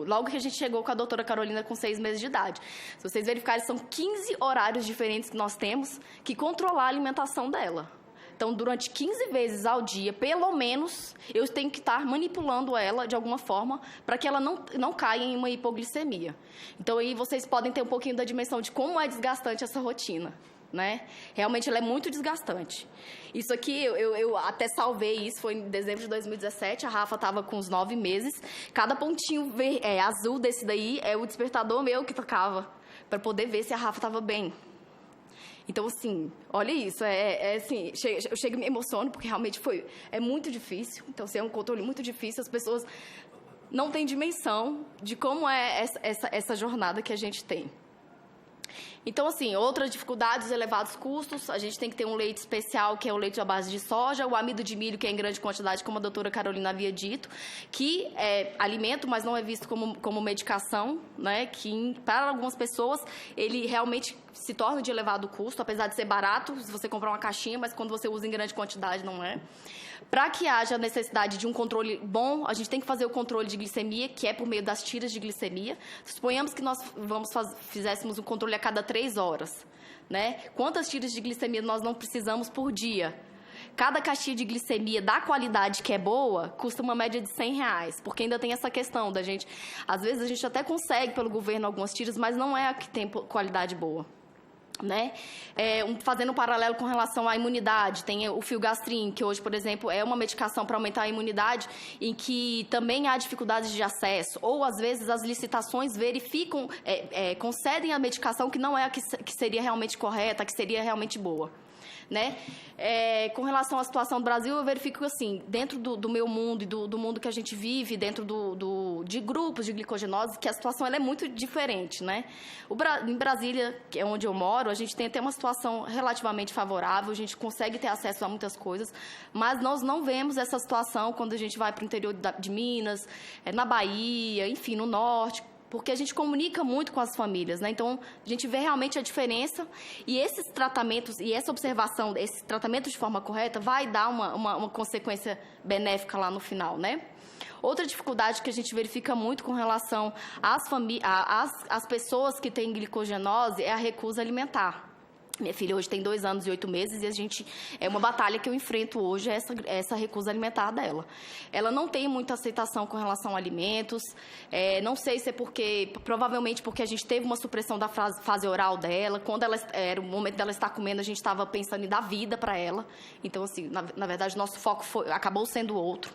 logo que a gente chegou com a doutora Carolina com 6 meses de idade. Se vocês verificarem, são 15 horários diferentes que nós temos que controlar a alimentação dela. Então, durante 15 vezes ao dia, pelo menos, eu tenho que estar manipulando ela de alguma forma para que ela não caia em uma hipoglicemia. Então, aí vocês podem ter um pouquinho da dimensão de como é desgastante essa rotina, né? Realmente, ela é muito desgastante. Isso aqui, eu até salvei isso, foi em dezembro de 2017, a Rafa estava com uns 9 meses. Cada pontinho azul desse daí é o despertador meu que tocava, para poder ver se a Rafa estava bem. Então, assim, olha isso, assim, eu chego e me emociono, porque realmente é muito difícil. Então, assim, é um controle muito difícil, as pessoas não têm dimensão de como é essa jornada que a gente tem. Então, assim, outras dificuldades, os elevados custos, a gente tem que ter um leite especial, que é o leite à base de soja, o amido de milho, que é em grande quantidade, como a doutora Carolina havia dito, que é alimento, mas não é visto como medicação, né? Que para algumas pessoas ele realmente se torna de elevado custo, apesar de ser barato, se você comprar uma caixinha, mas quando você usa em grande quantidade não é. Para que haja necessidade de um controle bom, a gente tem que fazer o controle de glicemia, que é por meio das tiras de glicemia. Suponhamos que nós fizéssemos um controle a cada 3 horas, né? Quantas tiras de glicemia nós não precisamos por dia? Cada caixinha de glicemia da qualidade que é boa custa uma média de R$100, porque ainda tem essa questão da gente... Às vezes a gente até consegue pelo governo algumas tiras, mas não é a que tem qualidade boa. Né? Fazendo um paralelo com relação à imunidade, tem o Filgastrin, que hoje, por exemplo, é uma medicação para aumentar a imunidade, em que também há dificuldades de acesso, ou às vezes as licitações verificam, concedem a medicação que não é a que seria realmente correta, a que seria realmente boa. Né? Com relação à situação do Brasil, eu verifico assim, dentro do meu mundo e do mundo que a gente vive, dentro de grupos de glicogenose, que a situação ela é muito diferente. Né? Em Brasília, que é onde eu moro, a gente tem até uma situação relativamente favorável, a gente consegue ter acesso a muitas coisas, mas nós não vemos essa situação quando a gente vai para o interior de Minas, na Bahia, enfim, no norte, porque a gente comunica muito com as famílias, né? Então, a gente vê realmente a diferença e esses tratamentos e essa observação, esse tratamento de forma correta vai dar uma consequência benéfica lá no final, né? Outra dificuldade que a gente verifica muito com relação às pessoas que têm glicogenose é a recusa alimentar. Minha filha hoje tem 2 anos e 8 meses e é uma batalha que eu enfrento hoje, essa recusa alimentar dela. Ela não tem muita aceitação com relação a alimentos, não sei se é provavelmente porque a gente teve uma supressão da fase oral dela, quando era o momento dela estar comendo, a gente estava pensando em dar vida para ela, então, assim, na verdade, nosso foco acabou sendo outro.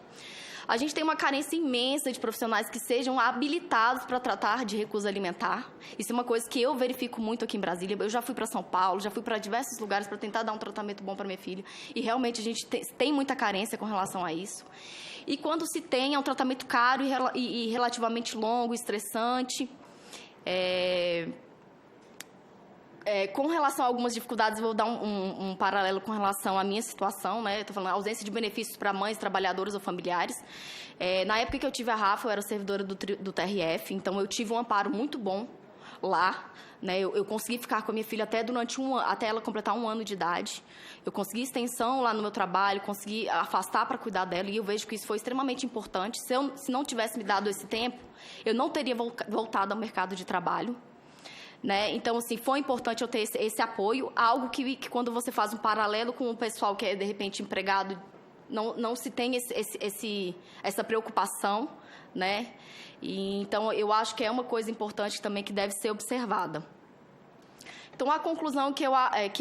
A gente tem uma carência imensa de profissionais que sejam habilitados para tratar de recusa alimentar. Isso é uma coisa que eu verifico muito aqui em Brasília. Eu já fui para São Paulo, já fui para diversos lugares para tentar dar um tratamento bom para minha filha. E realmente a gente tem muita carência com relação a isso. E quando se tem, é um tratamento caro e relativamente longo, estressante. Com relação a algumas dificuldades, vou dar um paralelo com relação à minha situação, né? Estou falando ausência de benefícios para mães, trabalhadoras ou familiares. Na época que eu tive a Rafa, eu era servidora do TRF, então eu tive um amparo muito bom lá, né? Eu consegui ficar com a minha filha até ela completar 1 ano de idade. Eu consegui extensão lá no meu trabalho, consegui afastar para cuidar dela, e eu vejo que isso foi extremamente importante. Se não tivesse me dado esse tempo, eu não teria voltado ao mercado de trabalho. Né? Então, assim, foi importante eu ter esse apoio, algo que quando você faz um paralelo com o pessoal que é, de repente, empregado, não se tem essa preocupação, né? Então, eu acho que é uma coisa importante também que deve ser observada. Então, a conclusão que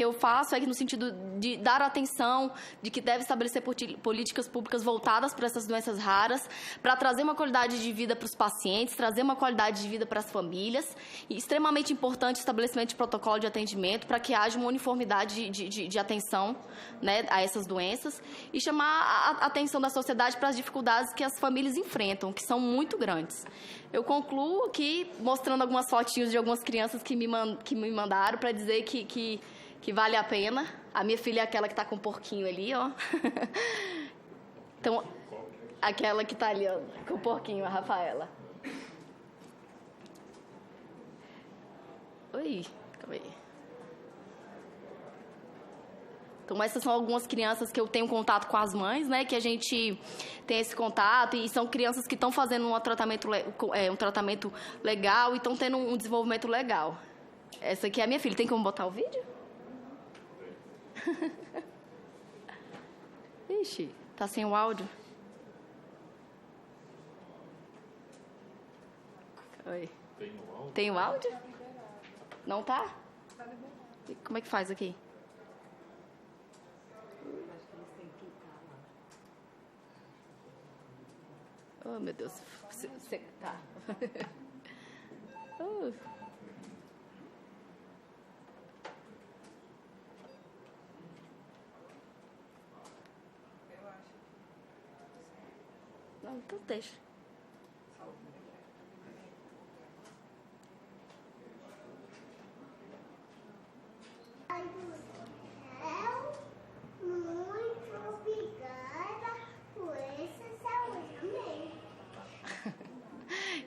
eu faço é que no sentido de dar atenção, de que deve estabelecer políticas públicas voltadas para essas doenças raras, para trazer uma qualidade de vida para os pacientes, trazer uma qualidade de vida para as famílias, e extremamente importante o estabelecimento de protocolo de atendimento para que haja uma uniformidade de atenção, né, a essas doenças, e chamar a atenção da sociedade para as dificuldades que as famílias enfrentam, que são muito grandes. Eu concluo aqui mostrando algumas fotinhos de algumas crianças que me mandaram para dizer que vale a pena. A minha filha é aquela que está com o porquinho ali, ó. Então, aquela que está ali, ó, com o porquinho, a Rafaela. Oi, calma aí. Então, essas são algumas crianças que eu tenho contato com as mães, né? Que a gente tem esse contato e são crianças que estão fazendo um tratamento legal e estão tendo um desenvolvimento legal. Essa aqui é a minha filha. Tem como botar o vídeo? Ixi, tá sem o áudio. Oi. Tem o áudio? Não tá? Como é que faz aqui? Oh, meu Deus. Tá. Não, então deixa.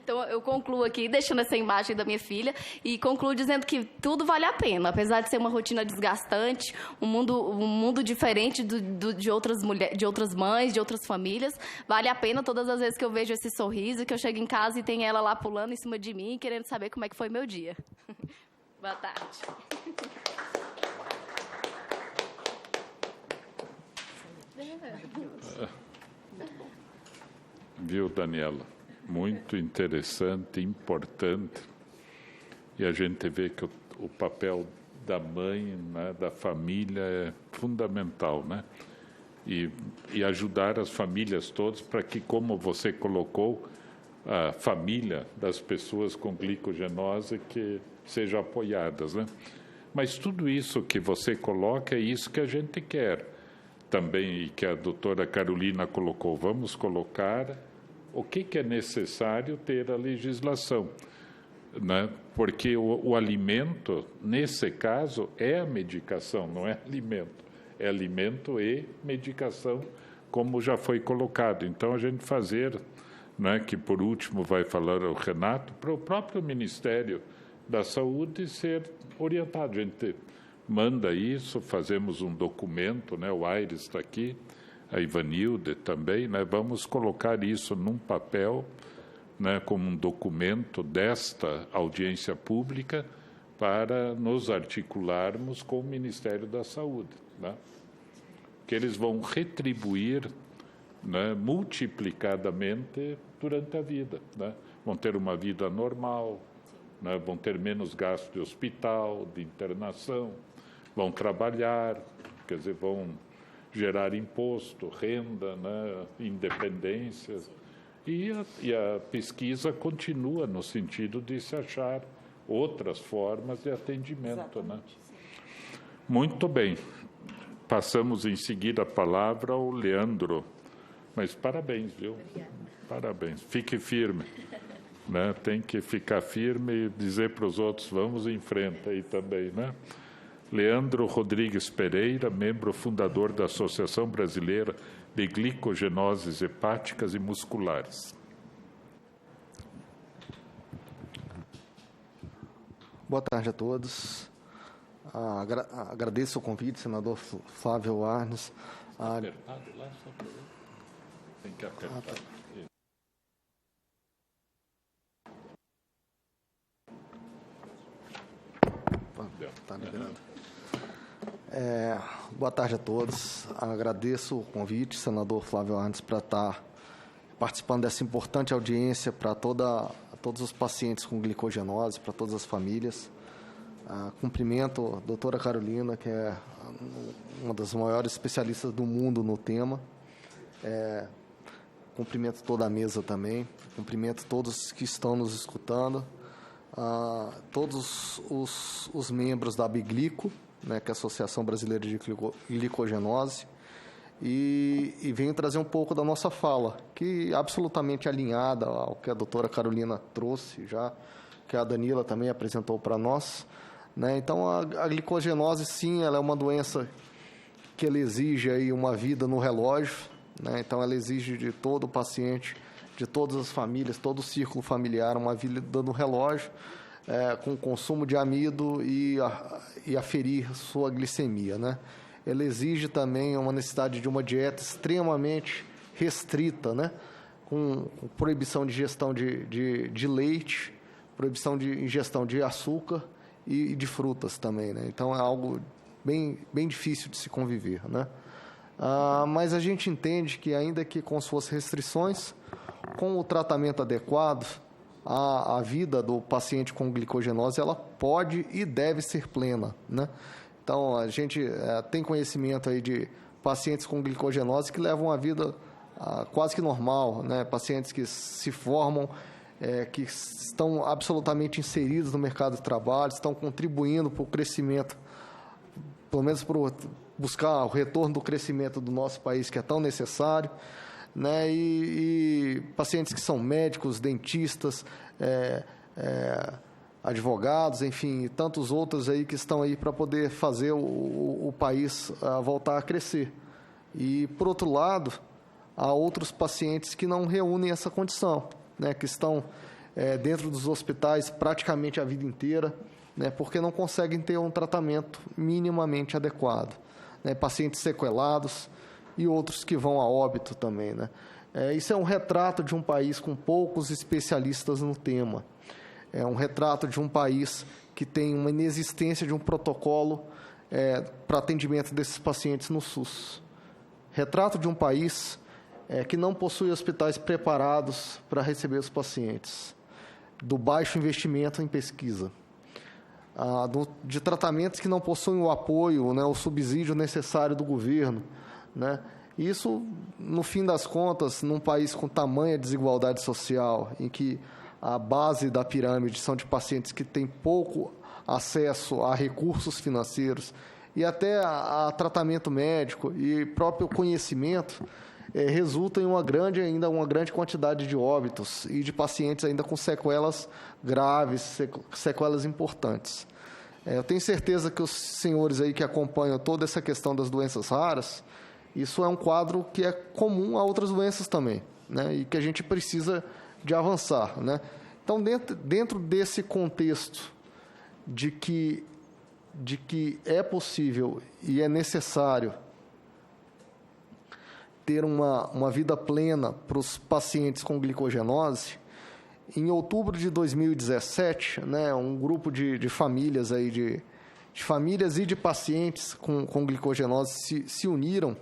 Então, eu concluo aqui, deixando essa imagem da minha filha, e concluo dizendo que tudo vale a pena, apesar de ser uma rotina desgastante, um mundo diferente de outras mulheres, de outras mães, de outras famílias. Vale a pena todas as vezes que eu vejo esse sorriso, que eu chego em casa e tem ela lá pulando em cima de mim, querendo saber como é que foi meu dia. Boa tarde. Viu, Daniela? Muito interessante, importante, e a gente vê que o papel da mãe, né, da família é fundamental, né? E ajudar as famílias todas para que, como você colocou, a família das pessoas com glicogenose que sejam apoiadas, né? Mas tudo isso que você coloca é isso que a gente quer também, e que a doutora Carolina colocou. Vamos colocar o que é necessário ter a legislação, né? Porque o alimento, nesse caso, é a medicação, não é alimento. É alimento e medicação, como já foi colocado. Então, a gente fazer né, que por último vai falar o Renato, para o próprio Ministério da Saúde ser orientado. A gente manda isso, fazemos um documento, né, o Aires está aqui, a Ivanilde também, né, vamos colocar isso num papel, né, como um documento desta audiência pública para nos articularmos com o Ministério da Saúde, né, que eles vão retribuir, né, multiplicadamente durante a vida, né, vão ter uma vida normal, né, vão ter menos gasto de hospital, de internação, vão trabalhar, quer dizer, vão gerar imposto, renda, né, independência. E a pesquisa continua no sentido de se achar outras formas de atendimento. Né? Muito bem. Passamos em seguida a palavra ao Leandro. Mas parabéns, viu? Obrigada. Parabéns. Fique firme. Né? Tem que ficar firme e dizer para os outros, vamos em frente aí também, né? Leandro Rodrigues Pereira, membro fundador da Associação Brasileira de Glicogenoses Hepáticas e Musculares. Boa tarde a todos. Agradeço o convite, senador Flávio Arnes. Apertado lá, só para ver. Tem que apertar. Tá liberado. Boa tarde a todos. Agradeço o convite, senador Flávio Arnes, para estar participando dessa importante audiência para todos os pacientes com glicogenose, para todas as famílias. Cumprimento a doutora Carolina, que é uma das maiores especialistas do mundo no tema. Cumprimento toda a mesa também. Cumprimento todos que estão nos escutando. Todos os membros da Biglico, né, que é a Associação Brasileira de Glicogenose, e venho trazer um pouco da nossa fala, que é absolutamente alinhada ao que a doutora Carolina trouxe já, que a Danila também apresentou para nós. Né? Então, a glicogenose, sim, ela é uma doença que ela exige aí uma vida no relógio, né? Então, ela exige de todo o paciente, de todas as famílias, todo o círculo familiar, uma vida no relógio, com o consumo de amido e aferir sua glicemia, né? Ela exige também uma necessidade de uma dieta extremamente restrita, né? Com proibição de ingestão de leite, proibição de ingestão de açúcar e de frutas também, né? Então, é algo bem difícil de se conviver, né? Mas a gente entende que, ainda que com suas restrições, com o tratamento adequado, a vida do paciente com glicogenose, ela pode e deve ser plena, né? Então, a gente tem conhecimento aí de pacientes com glicogenose que levam a vida quase que normal, né? Pacientes que se formam, que estão absolutamente inseridos no mercado de trabalho, estão contribuindo para o crescimento, pelo menos para buscar o retorno do crescimento do nosso país, que é tão necessário, né? E pacientes que são médicos, dentistas, advogados, enfim, e tantos outros aí que estão aí para poder fazer o país voltar a crescer. E, por outro lado, há outros pacientes que não reúnem essa condição, né? Que estão dentro dos hospitais praticamente a vida inteira, né? Porque não conseguem ter um tratamento minimamente adequado, né? Pacientes sequelados e outros que vão a óbito também, né? Isso é um retrato de um país com poucos especialistas no tema. É um retrato de um país que tem uma inexistência de um protocolo para atendimento desses pacientes no SUS. Retrato de um país que não possui hospitais preparados para receber os pacientes, do baixo investimento em pesquisa, de tratamentos que não possuem o apoio, né, o subsídio necessário do governo, né? Isso, no fim das contas, num país com tamanha desigualdade social, em que a base da pirâmide são de pacientes que têm pouco acesso a recursos financeiros e até a tratamento médico e próprio conhecimento, resulta em uma grande quantidade de óbitos e de pacientes ainda com sequelas graves, sequelas importantes. Eu tenho certeza que os senhores aí que acompanham toda essa questão das doenças raras Isso é um quadro que é comum a outras doenças também, né? E que a gente precisa de avançar, né? Então, dentro desse contexto de que é possível e é necessário ter uma vida plena para os pacientes com glicogenose, em outubro de 2017, né, um grupo de famílias, aí, de famílias e de pacientes com glicogenose se uniram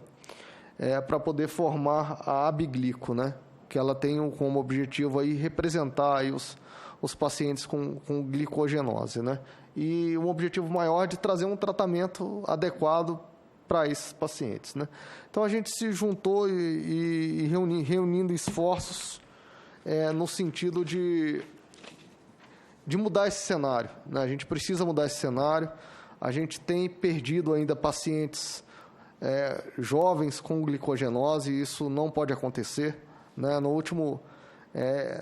para poder formar a Abiglico, né, que ela tem como objetivo aí representar aí os pacientes com glicogenose, né, e um objetivo maior de trazer um tratamento adequado para esses pacientes, né. Então, a gente se juntou e reunindo esforços no sentido de mudar esse cenário, né? A gente precisa mudar esse cenário. A gente tem perdido ainda pacientes jovens com glicogenose, e isso não pode acontecer, né?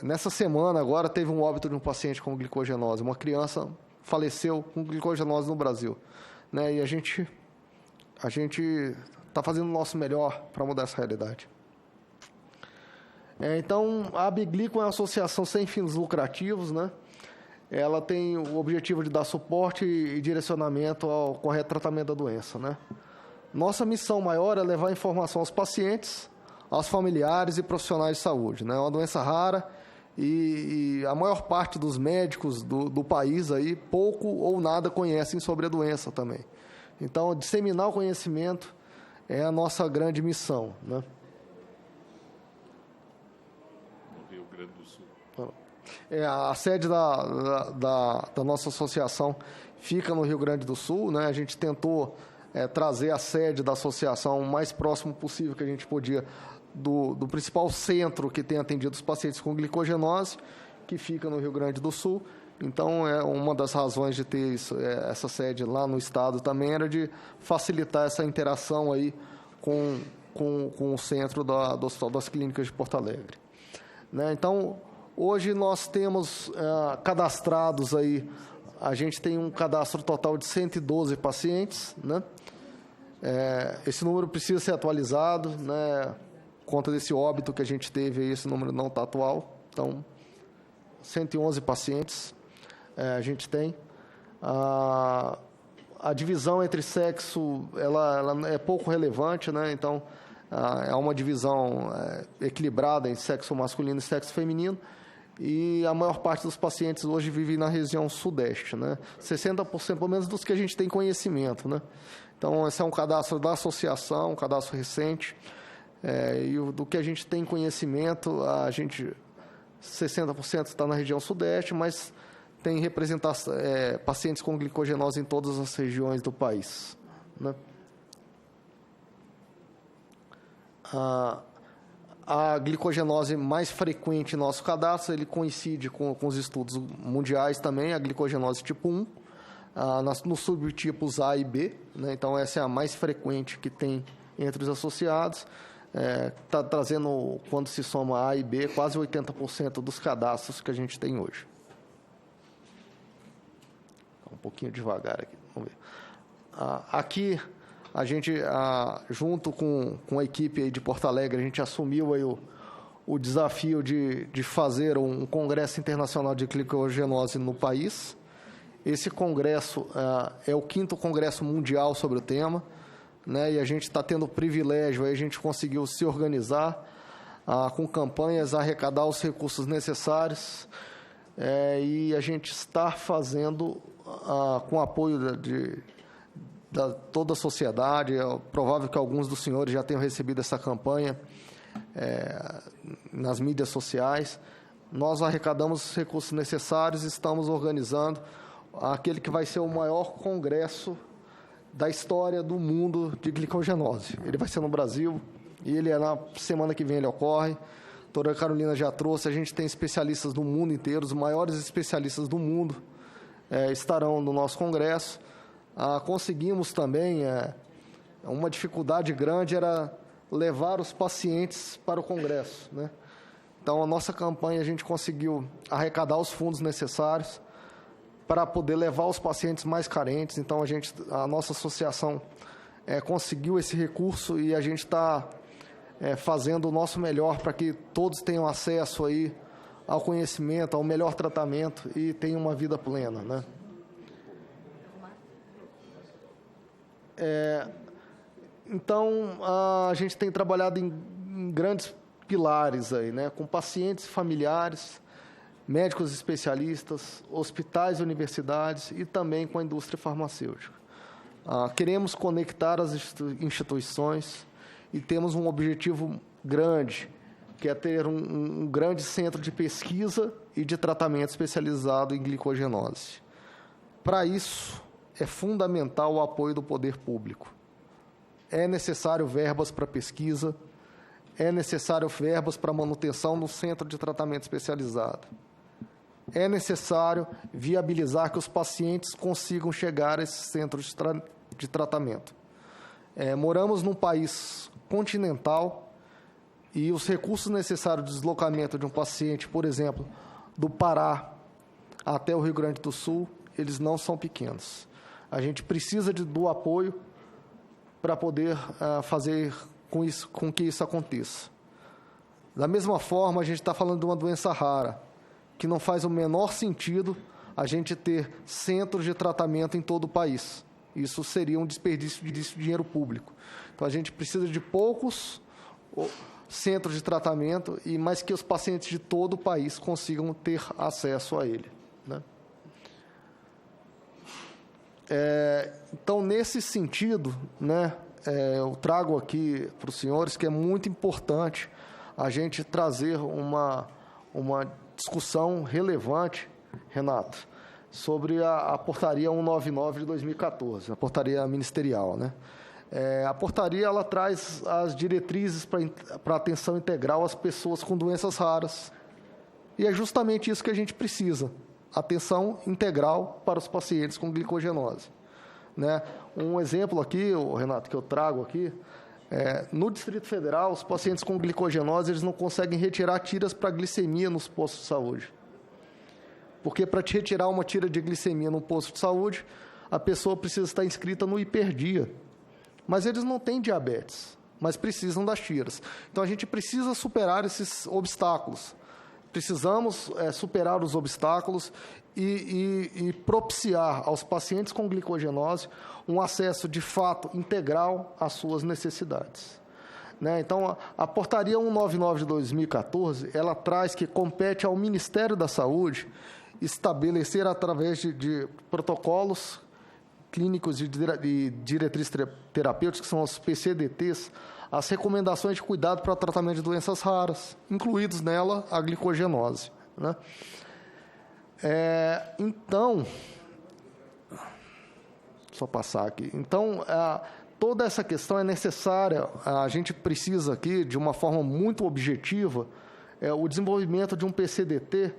Nessa semana agora teve um óbito de um paciente com glicogenose. Uma criança faleceu com glicogenose no Brasil, né? E a gente está fazendo o nosso melhor para mudar essa realidade. Então, a Abiglico é uma associação sem fins lucrativos, né? Ela tem o objetivo de dar suporte e direcionamento ao correto tratamento da doença, né? Nossa missão maior é levar informação aos pacientes, aos familiares e profissionais de saúde, né? É uma doença rara e a maior parte dos médicos do país aí pouco ou nada conhecem sobre a doença também. Então, disseminar o conhecimento é a nossa grande missão, né? A sede da nossa associação fica no Rio Grande do Sul, né? A gente tentou trazer a sede da associação o mais próximo possível que a gente podia do principal centro que tem atendido os pacientes com glicogenose, que fica no Rio Grande do Sul. Então, uma das razões de ter essa sede lá no estado também era de facilitar essa interação aí com o centro do Hospital das Clínicas de Porto Alegre, né? Então, hoje nós temos cadastrados aí, a gente tem um cadastro total de 112 pacientes, né? Esse número precisa ser atualizado, né? Por conta desse óbito que a gente teve aí, esse número não está atual. Então, 111 pacientes a gente tem. A divisão entre sexo, ela é pouco relevante, né? Então, é uma divisão equilibrada em sexo masculino e sexo feminino. E a maior parte dos pacientes hoje vive na região sudeste, né? 60% pelo menos dos que a gente tem conhecimento, né? Então, esse é um cadastro da associação, um cadastro recente, e do que a gente tem conhecimento, 60% está na região sudeste, mas tem representação, pacientes com glicogenose em todas as regiões do país, né? A glicogenose mais frequente em nosso cadastro, ele coincide com os estudos mundiais também, a glicogenose tipo 1, nos subtipos A e B, né? Então, essa é a mais frequente que tem entre os associados, está trazendo, quando se soma A e B, quase 80% dos cadastros que a gente tem hoje. Um pouquinho devagar aqui, vamos ver. Aqui, a gente, junto com a equipe aí de Porto Alegre, a gente assumiu aí o desafio de fazer um congresso internacional de glicogenose no país. Esse congresso é o 5º congresso mundial sobre o tema, né? E a gente está tendo o privilégio, aí a gente conseguiu se organizar com campanhas, arrecadar os recursos necessários, e a gente está fazendo com o apoio de toda a sociedade. É provável que alguns dos senhores já tenham recebido essa campanha nas mídias sociais. Nós arrecadamos os recursos necessários e estamos organizando aquele que vai ser o maior congresso da história do mundo de glicogenose. Ele vai ser no Brasil e na semana que vem ele ocorre. A doutora Carolina já trouxe, a gente tem especialistas do mundo inteiro, os maiores especialistas do mundo estarão no nosso congresso. Conseguimos também, uma dificuldade grande era levar os pacientes para o congresso, né? Então, a nossa campanha, a gente conseguiu arrecadar os fundos necessários para poder levar os pacientes mais carentes. Então, a nossa associação conseguiu esse recurso e a gente está fazendo o nosso melhor para que todos tenham acesso aí ao conhecimento, ao melhor tratamento e tenham uma vida plena, né? Então, a gente tem trabalhado em grandes pilares aí, né? Com pacientes, familiares, médicos especialistas, hospitais e universidades e também com a indústria farmacêutica. Queremos conectar as instituições e temos um objetivo grande, que é ter um grande centro de pesquisa e de tratamento especializado em glicogenose. Para isso, é fundamental o apoio do poder público. É necessário verbas para pesquisa, é necessário verbas para manutenção no centro de tratamento especializado. É necessário viabilizar que os pacientes consigam chegar a esses centros de tratamento. Moramos num país continental e os recursos necessários de deslocamento de um paciente, por exemplo, do Pará até o Rio Grande do Sul, eles não são pequenos. A gente precisa do apoio para poder fazer com que isso aconteça. Da mesma forma, a gente está falando de uma doença rara, que não faz o menor sentido a gente ter centros de tratamento em todo o país. Isso seria um desperdício de dinheiro público. Então, a gente precisa de poucos centros de tratamento, mas que os pacientes de todo o país consigam ter acesso a ele, né? Então, nesse sentido, né, eu trago aqui para os senhores que é muito importante a gente trazer uma discussão relevante, Renato, sobre a portaria 199 de 2014, a portaria ministerial, né? A portaria ela traz as diretrizes para atenção integral às pessoas com doenças raras. E é justamente isso que a gente precisa, atenção integral para os pacientes com glicogenose, né? Um exemplo aqui, Renato, que eu trago aqui, no Distrito Federal, os pacientes com glicogenose eles não conseguem retirar tiras para glicemia nos postos de saúde. Porque para te retirar uma tira de glicemia num posto de saúde, a pessoa precisa estar inscrita no Hiperdia. Mas eles não têm diabetes, mas precisam das tiras. Então, a gente precisa superar esses obstáculos. Precisamos superar os obstáculos e propiciar aos pacientes com glicogenose um acesso, de fato, integral às suas necessidades, né? Então, a portaria 199 de 2014, ela traz que compete ao Ministério da Saúde estabelecer, através de protocolos clínicos e diretrizes terapêuticas, que são os PCDTs, as recomendações de cuidado para o tratamento de doenças raras, incluídos nela a glicogenose, né? Então, só passar aqui. Então, toda essa questão é necessária, a gente precisa aqui, de uma forma muito objetiva, o desenvolvimento de um PCDT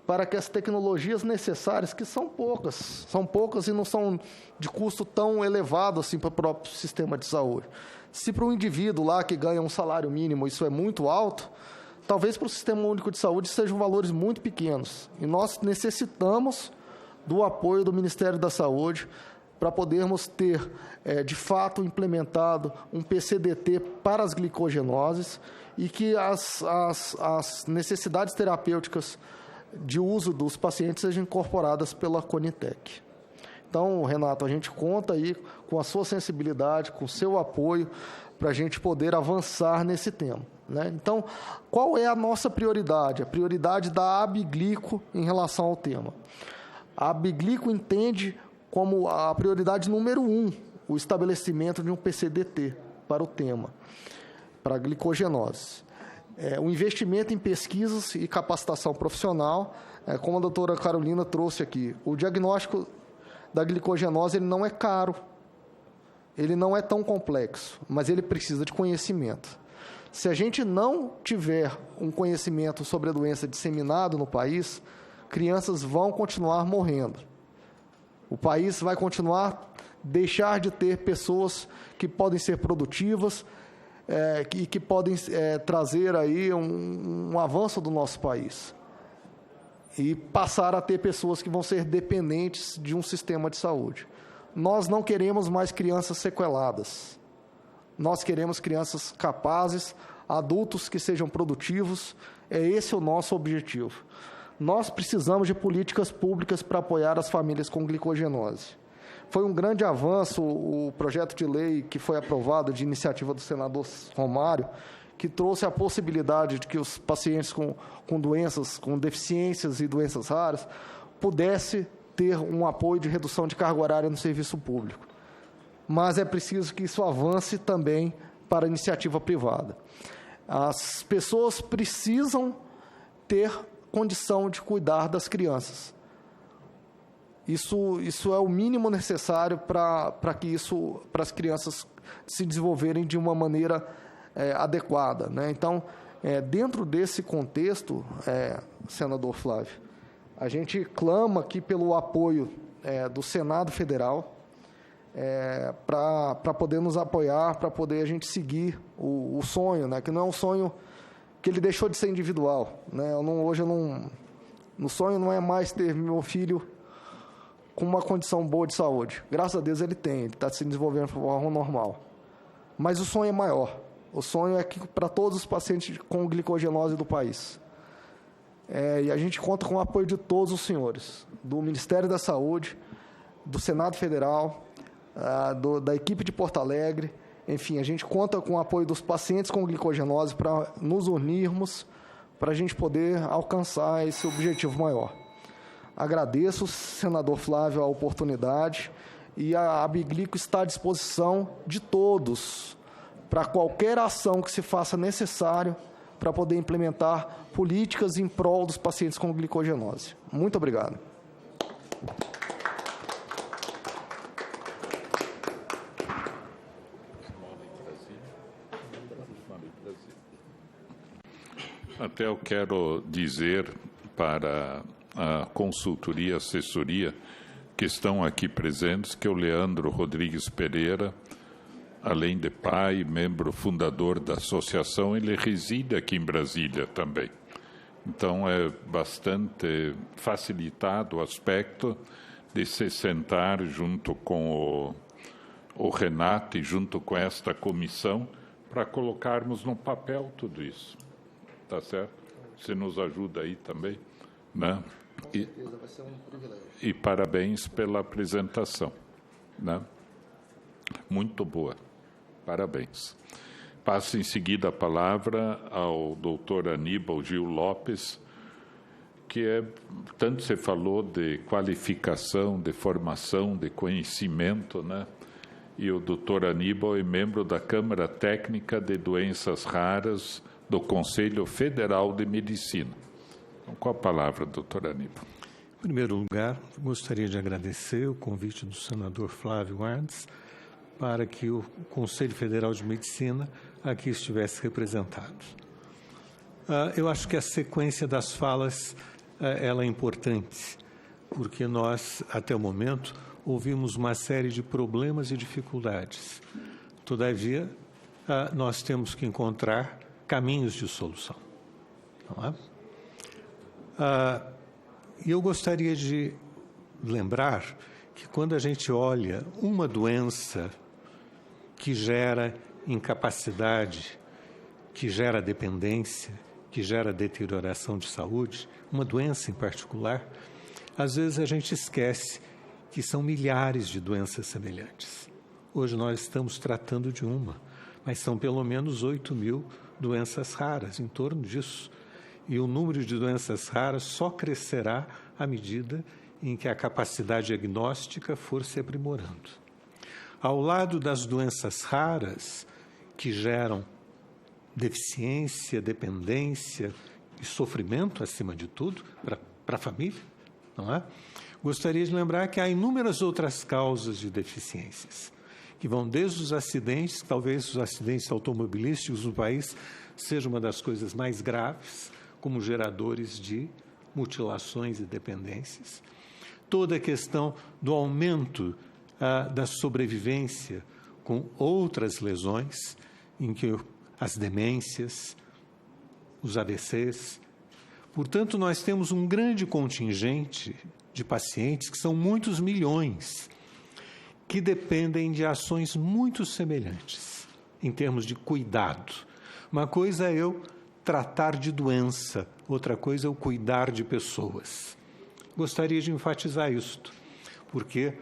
para que as tecnologias necessárias, que são poucas e não são de custo tão elevado assim para o próprio sistema de saúde. Se para um indivíduo lá que ganha um salário mínimo isso é muito alto, talvez para o Sistema Único de Saúde sejam valores muito pequenos. E nós necessitamos do apoio do Ministério da Saúde para podermos ter, de fato, implementado um PCDT para as glicogenoses e que as necessidades terapêuticas de uso dos pacientes sejam incorporadas pela Conitec. Então, Renato, a gente conta aí com a sua sensibilidade, com o seu apoio, para a gente poder avançar nesse tema, né? Então, qual é a nossa prioridade? A prioridade da Abiglico em relação ao tema. A Abiglico entende como a prioridade número 1 o estabelecimento de um PCDT para o tema, para a glicogenose. O investimento em pesquisas e capacitação profissional, como a doutora Carolina trouxe aqui. O diagnóstico da glicogenose ele não é caro, ele não é tão complexo, mas ele precisa de conhecimento. Se a gente não tiver um conhecimento sobre a doença disseminado no país, crianças vão continuar morrendo. O país vai continuar deixar de ter pessoas que podem ser produtivas, e que podem trazer aí um avanço do nosso país. E passar a ter pessoas que vão ser dependentes de um sistema de saúde. nós não queremos mais crianças sequeladas. Nós queremos crianças capazes, adultos que sejam produtivos. É esse o nosso objetivo. Nós precisamos de políticas públicas para apoiar as famílias com glicogenose. Foi um grande avanço o projeto de lei que foi aprovado de iniciativa do senador Romário, que trouxe a possibilidade de que os pacientes com doenças, com deficiências e doenças raras, pudessem ter um apoio de redução de carga horária no serviço público. Mas é preciso que isso avance também para a iniciativa privada. As pessoas precisam ter condição de cuidar das crianças. Isso é o mínimo necessário para as crianças se desenvolverem de uma maneira adequada, né? Então, dentro desse contexto, senador Flávio, a gente clama aqui pelo apoio do Senado Federal para poder nos apoiar, para poder a gente seguir o sonho, né? Que não é um sonho que ele deixou de ser individual, né? No sonho não é mais ter meu filho com uma condição boa de saúde. Graças a Deus ele está se desenvolvendo de forma normal. Mas o sonho é maior. O sonho é que para todos os pacientes com glicogenose do país. E a gente conta com o apoio de todos os senhores, do Ministério da Saúde, do Senado Federal, da equipe de Porto Alegre. Enfim, a gente conta com o apoio dos pacientes com glicogenose para nos unirmos, para a gente poder alcançar esse objetivo maior. Agradeço, senador Flávio, a oportunidade, e a Abiglico está à disposição de todos para qualquer ação que se faça necessário para poder implementar políticas em prol dos pacientes com glicogenose. Muito obrigado. Até eu quero dizer para a consultoria, assessoria, que estão aqui presentes, que o Leandro Rodrigues Pereira, além de pai, membro fundador da associação, ele reside aqui em Brasília também. Então, é bastante facilitado o aspecto de se sentar junto com o Renato e junto com esta comissão para colocarmos no papel tudo isso. Tá certo? Você nos ajuda aí também, né? Com certeza, vai ser um privilégio. E parabéns pela apresentação, né? Muito boa. Parabéns. Passo em seguida a palavra ao doutor Aníbal Gil Lopes, que tanto você falou de qualificação, de formação, de conhecimento, né? E o doutor Aníbal é membro da Câmara Técnica de Doenças Raras do Conselho Federal de Medicina. Então, com a palavra, doutor Aníbal. Em primeiro lugar, gostaria de agradecer o convite do senador Flávio Arnes para que o Conselho Federal de Medicina aqui estivesse representado. Eu acho que a sequência das falas ela é importante, porque nós, até o momento, ouvimos uma série de problemas e dificuldades. Todavia, nós temos que encontrar caminhos de solução. Não é? E eu gostaria de lembrar que quando a gente olha uma doença que gera incapacidade, que gera dependência, que gera deterioração de saúde, uma doença em particular, às vezes a gente esquece que são milhares de doenças semelhantes. Hoje nós estamos tratando de uma, mas são pelo menos 8.000 doenças raras, em torno disso. E o número de doenças raras só crescerá à medida em que a capacidade diagnóstica for se aprimorando. Ao lado das doenças raras, que geram deficiência, dependência e sofrimento, acima de tudo, para a família, não é? Gostaria de lembrar que há inúmeras outras causas de deficiências, que vão desde os acidentes, talvez os acidentes automobilísticos no país sejam uma das coisas mais graves, como geradores de mutilações e dependências. Toda a questão do aumento da sobrevivência com outras lesões, em que as demências, os AVCs. Portanto, nós temos um grande contingente de pacientes, que são muitos milhões, que dependem de ações muito semelhantes em termos de cuidado. Uma coisa é eu tratar de doença, outra coisa é eu cuidar de pessoas. Gostaria de enfatizar isto, porque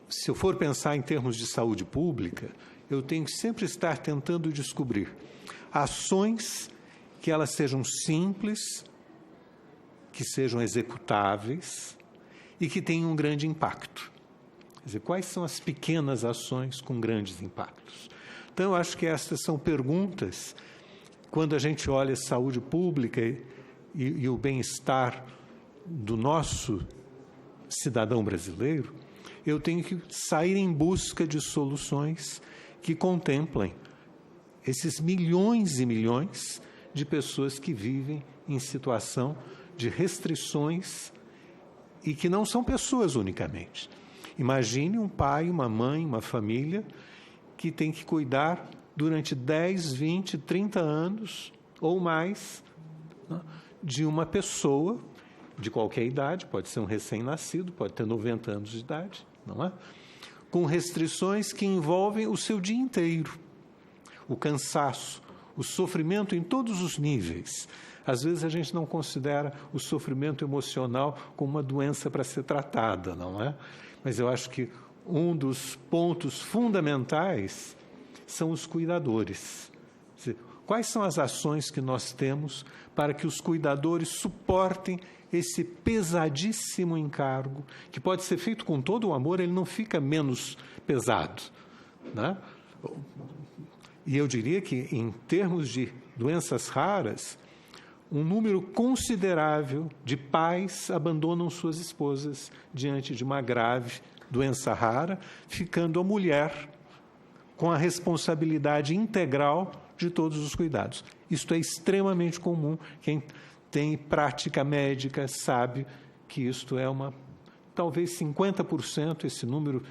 se eu for pensar em termos de saúde pública, eu tenho que sempre estar tentando descobrir ações que elas sejam simples, que sejam executáveis e que tenham um grande impacto. Quer dizer, quais são as pequenas ações com grandes impactos? Então, eu acho que estas são perguntas, quando a gente olha a saúde pública e o bem-estar do nosso cidadão brasileiro, eu tenho que sair em busca de soluções que contemplem esses milhões e milhões de pessoas que vivem em situação de restrições e que não são pessoas unicamente. Imagine um pai, uma mãe, uma família que tem que cuidar durante 10, 20, 30 anos ou mais, né, de uma pessoa de qualquer idade, pode ser um recém-nascido, pode ter 90 anos de idade, não é? Com restrições que envolvem o seu dia inteiro, o cansaço, o sofrimento em todos os níveis. Às vezes a gente não considera o sofrimento emocional como uma doença para ser tratada, não é? Mas eu acho que um dos pontos fundamentais são os cuidadores. Quais são as ações que nós temos para que os cuidadores suportem esse pesadíssimo encargo, que pode ser feito com todo o amor, ele não fica menos pesado, né? E eu diria que, em termos de doenças raras, um número considerável de pais abandonam suas esposas diante de uma grave doença rara, ficando a mulher com a responsabilidade integral de todos os cuidados. Isto é extremamente comum. Quem tem prática médica sabe que isto é talvez 50%, esse número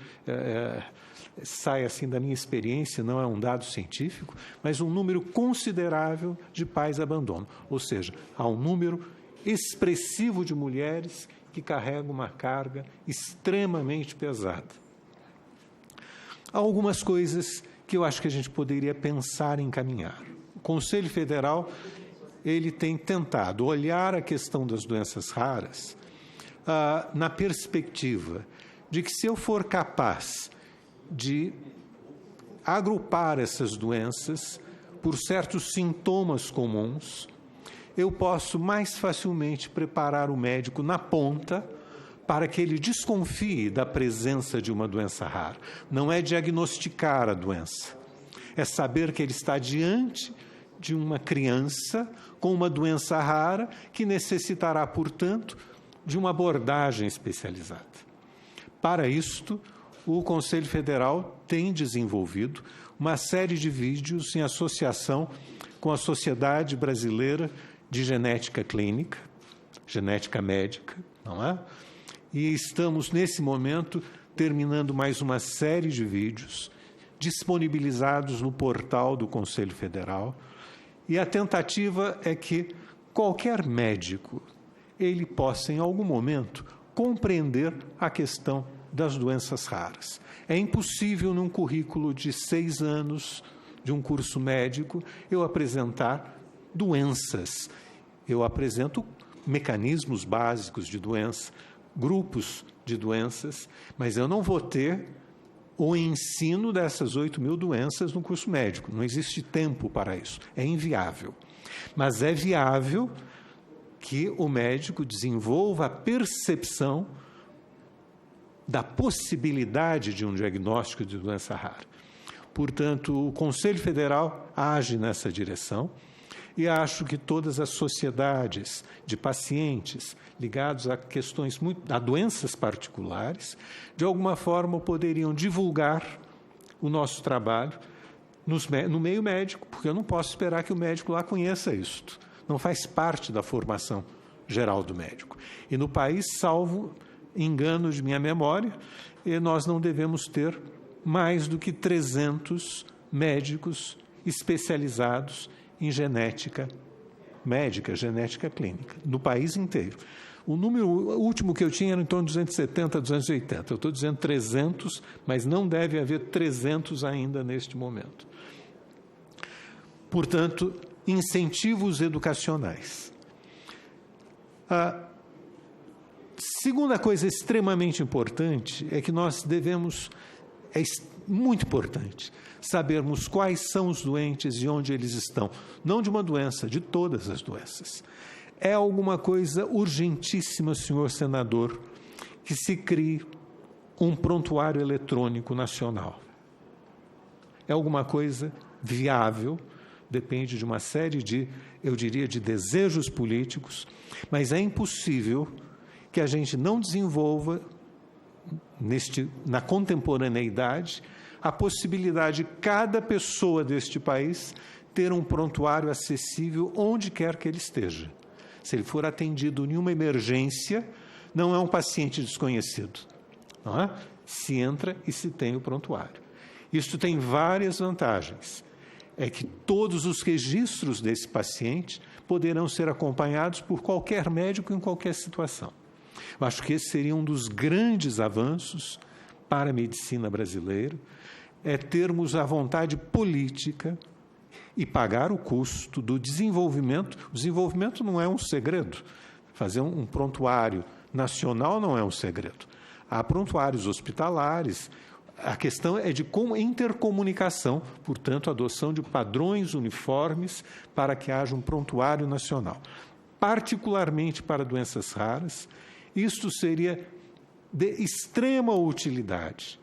sai assim da minha experiência, não é um dado científico, mas um número considerável de pais abandonam. Ou seja, há um número expressivo de mulheres que carregam uma carga extremamente pesada. Há algumas coisas que eu acho que a gente poderia pensar em caminhar. O Conselho Federal, ele tem tentado olhar a questão das doenças raras na perspectiva de que, se eu for capaz de agrupar essas doenças por certos sintomas comuns, eu posso mais facilmente preparar o médico na ponta para que ele desconfie da presença de uma doença rara. Não é diagnosticar a doença, é saber que ele está diante de uma criança com uma doença rara que necessitará, portanto, de uma abordagem especializada. Para isto, o Conselho Federal tem desenvolvido uma série de vídeos em associação com a Sociedade Brasileira de Genética Clínica, Genética Médica, não é? E estamos, nesse momento, terminando mais uma série de vídeos disponibilizados no portal do Conselho Federal. E a tentativa é que qualquer médico, ele possa, em algum momento, compreender a questão das doenças raras. É impossível, num currículo de 6 anos de um curso médico, eu apresentar doenças. Eu apresento mecanismos básicos de doença, grupos de doenças, mas eu não vou ter o ensino dessas 8.000 doenças no curso médico. Não existe tempo para isso. É inviável. Mas é viável que o médico desenvolva a percepção da possibilidade de um diagnóstico de doença rara. Portanto, o Conselho Federal age nessa direção e acho que todas as sociedades de pacientes ligados a questões a doenças particulares, de alguma forma poderiam divulgar o nosso trabalho no meio médico, porque eu não posso esperar que o médico lá conheça isto. Não faz parte da formação geral do médico. E no país, salvo engano de minha memória, nós não devemos ter mais do que 300 médicos especializados em genética médica, genética clínica, no país inteiro. O número último que eu tinha era em torno de 270, 280. Eu estou dizendo 300, mas não deve haver 300 ainda neste momento. Portanto, incentivos educacionais. A segunda coisa extremamente importante é que nós devemos, é muito importante, sabermos quais são os doentes e onde eles estão. Não de uma doença, de todas as doenças. É alguma coisa urgentíssima, senhor senador, que se crie um prontuário eletrônico nacional. É alguma coisa viável, depende de uma série de, eu diria, de desejos políticos, mas é impossível que a gente não desenvolva, na contemporaneidade, a possibilidade de cada pessoa deste país ter um prontuário acessível onde quer que ele esteja. Se ele for atendido em uma emergência, não é um paciente desconhecido. Não é? Se entra e se tem o prontuário. Isso tem várias vantagens. É que todos os registros desse paciente poderão ser acompanhados por qualquer médico em qualquer situação. Eu acho que esse seria um dos grandes avanços para a medicina brasileira, é termos a vontade política e pagar o custo do desenvolvimento. O desenvolvimento não é um segredo. Fazer um prontuário nacional não é um segredo. Há prontuários hospitalares. A questão é de intercomunicação, portanto, adoção de padrões uniformes para que haja um prontuário nacional. Particularmente para doenças raras, isto seria de extrema utilidade,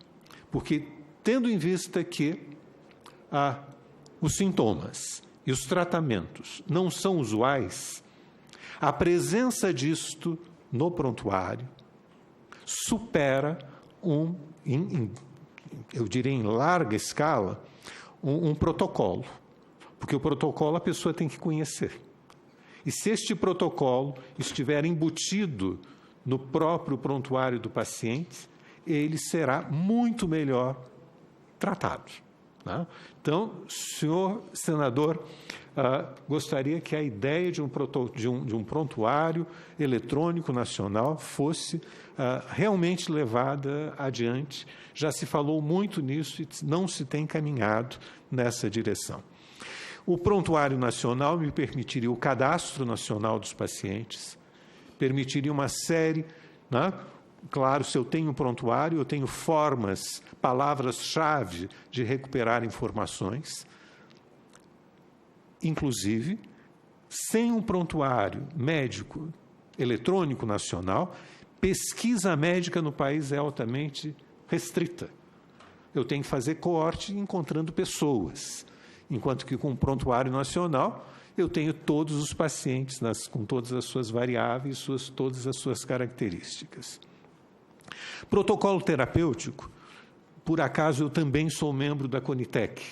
porque, tendo em vista que os sintomas e os tratamentos não são usuais, a presença disto no prontuário supera eu diria em larga escala, um protocolo, porque o protocolo a pessoa tem que conhecer. E se este protocolo estiver embutido no próprio prontuário do paciente, ele será muito melhor tratado. Né? Então, senhor senador, gostaria que a ideia de um prontuário eletrônico nacional fosse realmente levada adiante. Já se falou muito nisso e não se tem caminhado nessa direção. O prontuário nacional me permitiria o cadastro nacional dos pacientes, permitiria uma série, né? Claro, se eu tenho um prontuário, eu tenho formas, palavras-chave de recuperar informações. Inclusive, sem um prontuário médico eletrônico nacional, pesquisa médica no país é altamente restrita. Eu tenho que fazer coorte encontrando pessoas, enquanto que com um prontuário nacional eu tenho todos os pacientes com todas as suas variáveis, todas as suas características. Protocolo terapêutico, por acaso eu também sou membro da Conitec,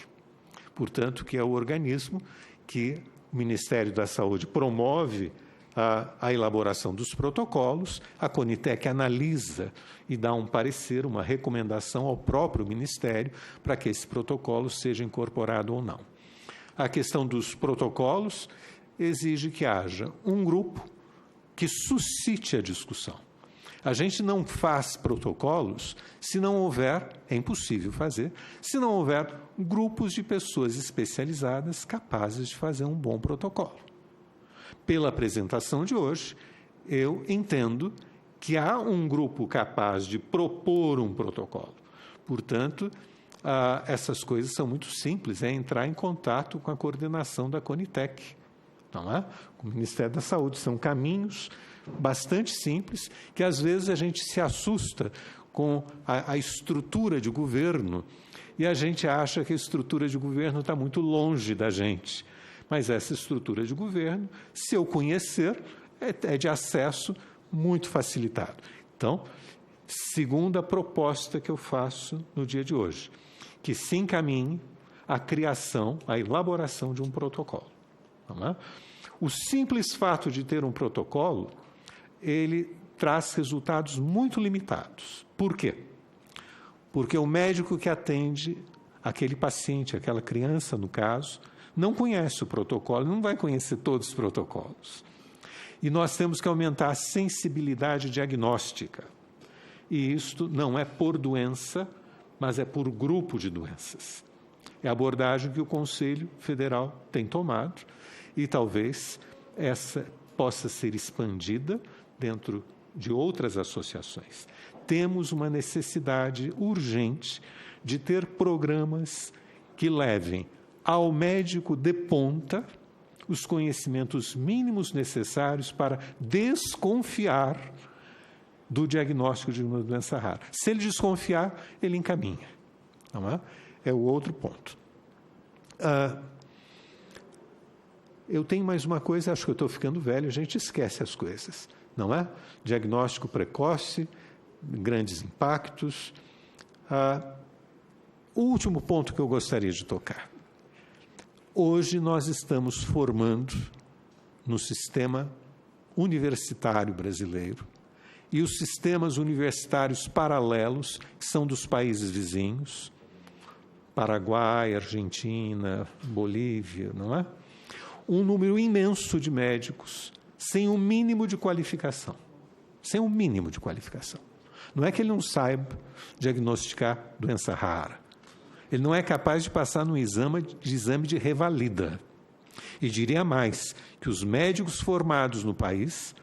portanto, que é o organismo que o Ministério da Saúde promove a elaboração dos protocolos, a Conitec analisa e dá um parecer, uma recomendação ao próprio Ministério para que esse protocolo seja incorporado ou não. A questão dos protocolos exige que haja um grupo que suscite a discussão. A gente não faz protocolos se não houver, é impossível fazer, se não houver grupos de pessoas especializadas capazes de fazer um bom protocolo. Pela apresentação de hoje, eu entendo que há um grupo capaz de propor um protocolo. Portanto, essas coisas são muito simples, é entrar em contato com a coordenação da Conitec, não é? Com o Ministério da Saúde. São caminhos bastante simples, que às vezes a gente se assusta com a estrutura de governo e a gente acha que a estrutura de governo está muito longe da gente. Mas essa estrutura de governo, se eu conhecer, é de acesso muito facilitado. Então, segunda proposta que eu faço no dia de hoje, que se encaminhe a criação, a elaboração de um protocolo. Não é? O simples fato de ter um protocolo, ele traz resultados muito limitados. Por quê? Porque o médico que atende aquele paciente, aquela criança, no caso, não conhece o protocolo, não vai conhecer todos os protocolos. E nós temos que aumentar a sensibilidade diagnóstica. E isto não é por doença, mas é por grupo de doenças. É a abordagem que o Conselho Federal tem tomado e talvez essa possa ser expandida dentro de outras associações. Temos uma necessidade urgente de ter programas que levem ao médico de ponta os conhecimentos mínimos necessários para desconfiar do diagnóstico de uma doença rara. Se ele desconfiar, ele encaminha. Não é? É o outro ponto. Eu tenho mais uma coisa, acho que eu estou ficando velho, a gente esquece as coisas, não é? Diagnóstico precoce, grandes impactos. O último ponto que eu gostaria de tocar. Hoje nós estamos formando no sistema universitário brasileiro e os sistemas universitários paralelos, que são dos países vizinhos, Paraguai, Argentina, Bolívia, não é? Um número imenso de médicos sem um mínimo de qualificação. Sem um mínimo de qualificação. Não é que ele não saiba diagnosticar doença rara. Ele não é capaz de passar no exame de revalida. E diria mais, que os médicos formados no país,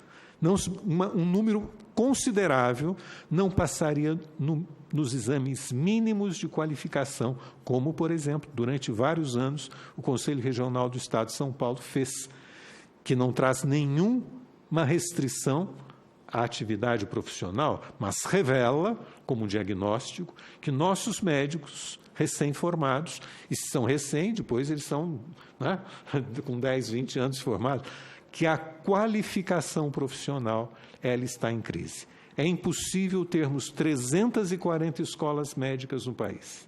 um número considerável, não passaria nos exames mínimos de qualificação, como, por exemplo, durante vários anos, o Conselho Regional do Estado de São Paulo fez, que não traz nenhuma restrição à atividade profissional, mas revela, como diagnóstico, que nossos médicos recém-formados, e se são recém, depois eles são, né, com 10, 20 anos formados, que a qualificação profissional ela está em crise. É impossível termos 340 escolas médicas no país.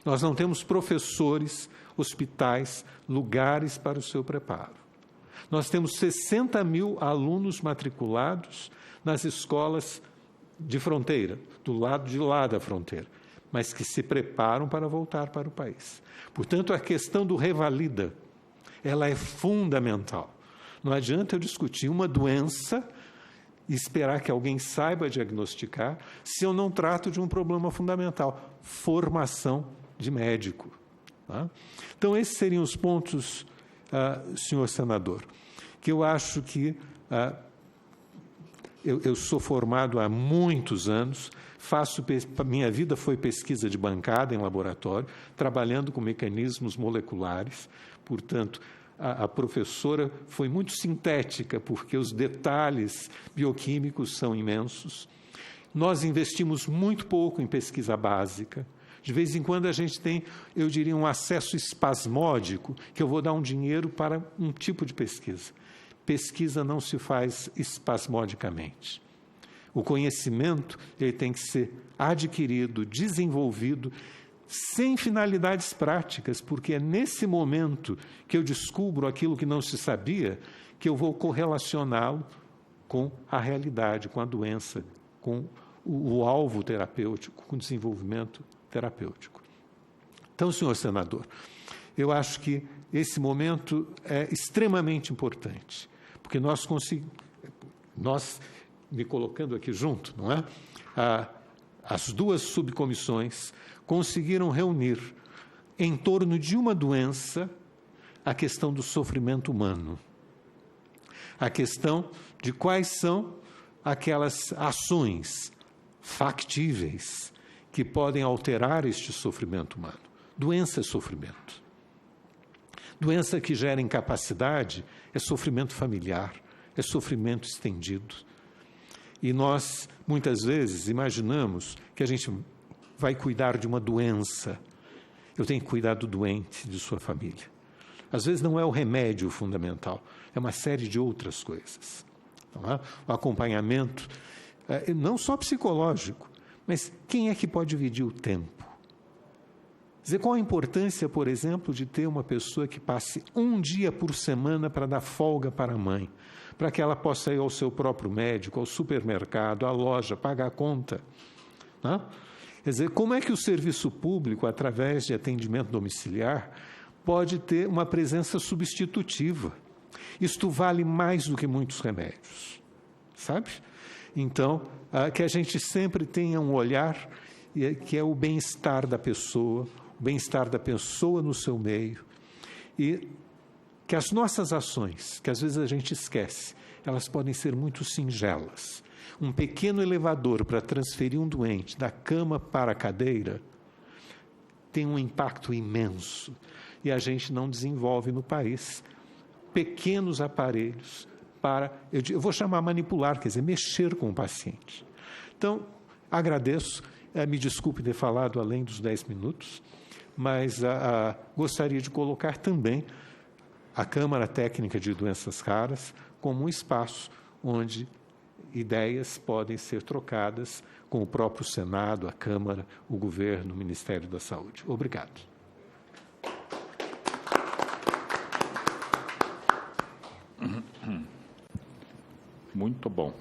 Nós não temos professores, hospitais, lugares para o seu preparo. Nós temos 60 mil alunos matriculados nas escolas de fronteira, do lado de lá da fronteira, mas que se preparam para voltar para o país. Portanto, a questão do revalida, ela é fundamental. Não adianta eu discutir uma doença e esperar que alguém saiba diagnosticar se eu não trato de um problema fundamental, formação de médico. Tá? Então, esses seriam os pontos, senhor senador, que eu acho que eu sou formado há muitos anos, minha vida foi pesquisa de bancada em laboratório, trabalhando com mecanismos moleculares, portanto, a professora foi muito sintética, porque os detalhes bioquímicos são imensos. Nós investimos muito pouco em pesquisa básica. De vez em quando a gente tem, eu diria, um acesso espasmódico, que eu vou dar um dinheiro para um tipo de pesquisa. Pesquisa não se faz espasmodicamente. O conhecimento ele tem que ser adquirido, desenvolvido, sem finalidades práticas, porque é nesse momento que eu descubro aquilo que não se sabia, que eu vou correlacioná-lo com a realidade, com a doença, com o alvo terapêutico, com o desenvolvimento terapêutico. Então, senhor senador, eu acho que esse momento é extremamente importante, porque nós me colocando aqui junto, não é? As duas subcomissões conseguiram reunir em torno de uma doença a questão do sofrimento humano, a questão de quais são aquelas ações factíveis que podem alterar este sofrimento humano. Doença é sofrimento. Doença que gera incapacidade é sofrimento familiar, é sofrimento estendido. E nós, muitas vezes, imaginamos que a gente vai cuidar de uma doença. Eu tenho que cuidar do doente, de sua família. Às vezes não é o remédio fundamental, é uma série de outras coisas. Não é? O acompanhamento, não só psicológico, mas quem é que pode dividir o tempo? Dizer, qual a importância, por exemplo, de ter uma pessoa que passe um dia por semana para dar folga para a mãe, para que ela possa ir ao seu próprio médico, ao supermercado, à loja, pagar a conta. Não é? Quer dizer, como é que o serviço público, através de atendimento domiciliar, pode ter uma presença substitutiva? Isto vale mais do que muitos remédios, sabe? Então, que a gente sempre tenha um olhar que é o bem-estar da pessoa, o bem-estar da pessoa no seu meio, e que as nossas ações, que às vezes a gente esquece, elas podem ser muito singelas. Um pequeno elevador para transferir um doente da cama para a cadeira tem um impacto imenso, e a gente não desenvolve no país pequenos aparelhos para, eu vou chamar manipular, quer dizer, mexer com o paciente. Então, agradeço, me desculpe ter falado além dos 10 minutos, mas gostaria de colocar também a Câmara Técnica de Doenças Raras como um espaço onde ideias podem ser trocadas com o próprio Senado, a Câmara, o Governo, o Ministério da Saúde. Obrigado. Muito bom,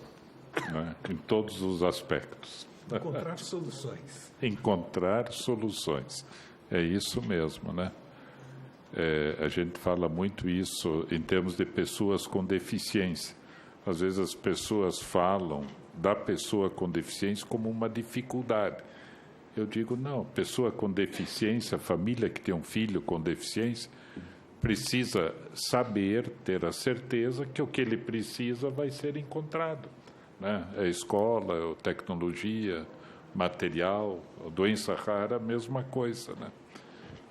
né? Em todos os aspectos. Encontrar soluções. Encontrar soluções. É isso mesmo, né? A gente fala muito isso em termos de pessoas com deficiência. Às vezes as pessoas falam da pessoa com deficiência como uma dificuldade. Eu digo, não, pessoa com deficiência, família que tem um filho com deficiência, precisa saber, ter a certeza que o que ele precisa vai ser encontrado, né? A escola, a tecnologia, material, a doença rara, a mesma coisa, né?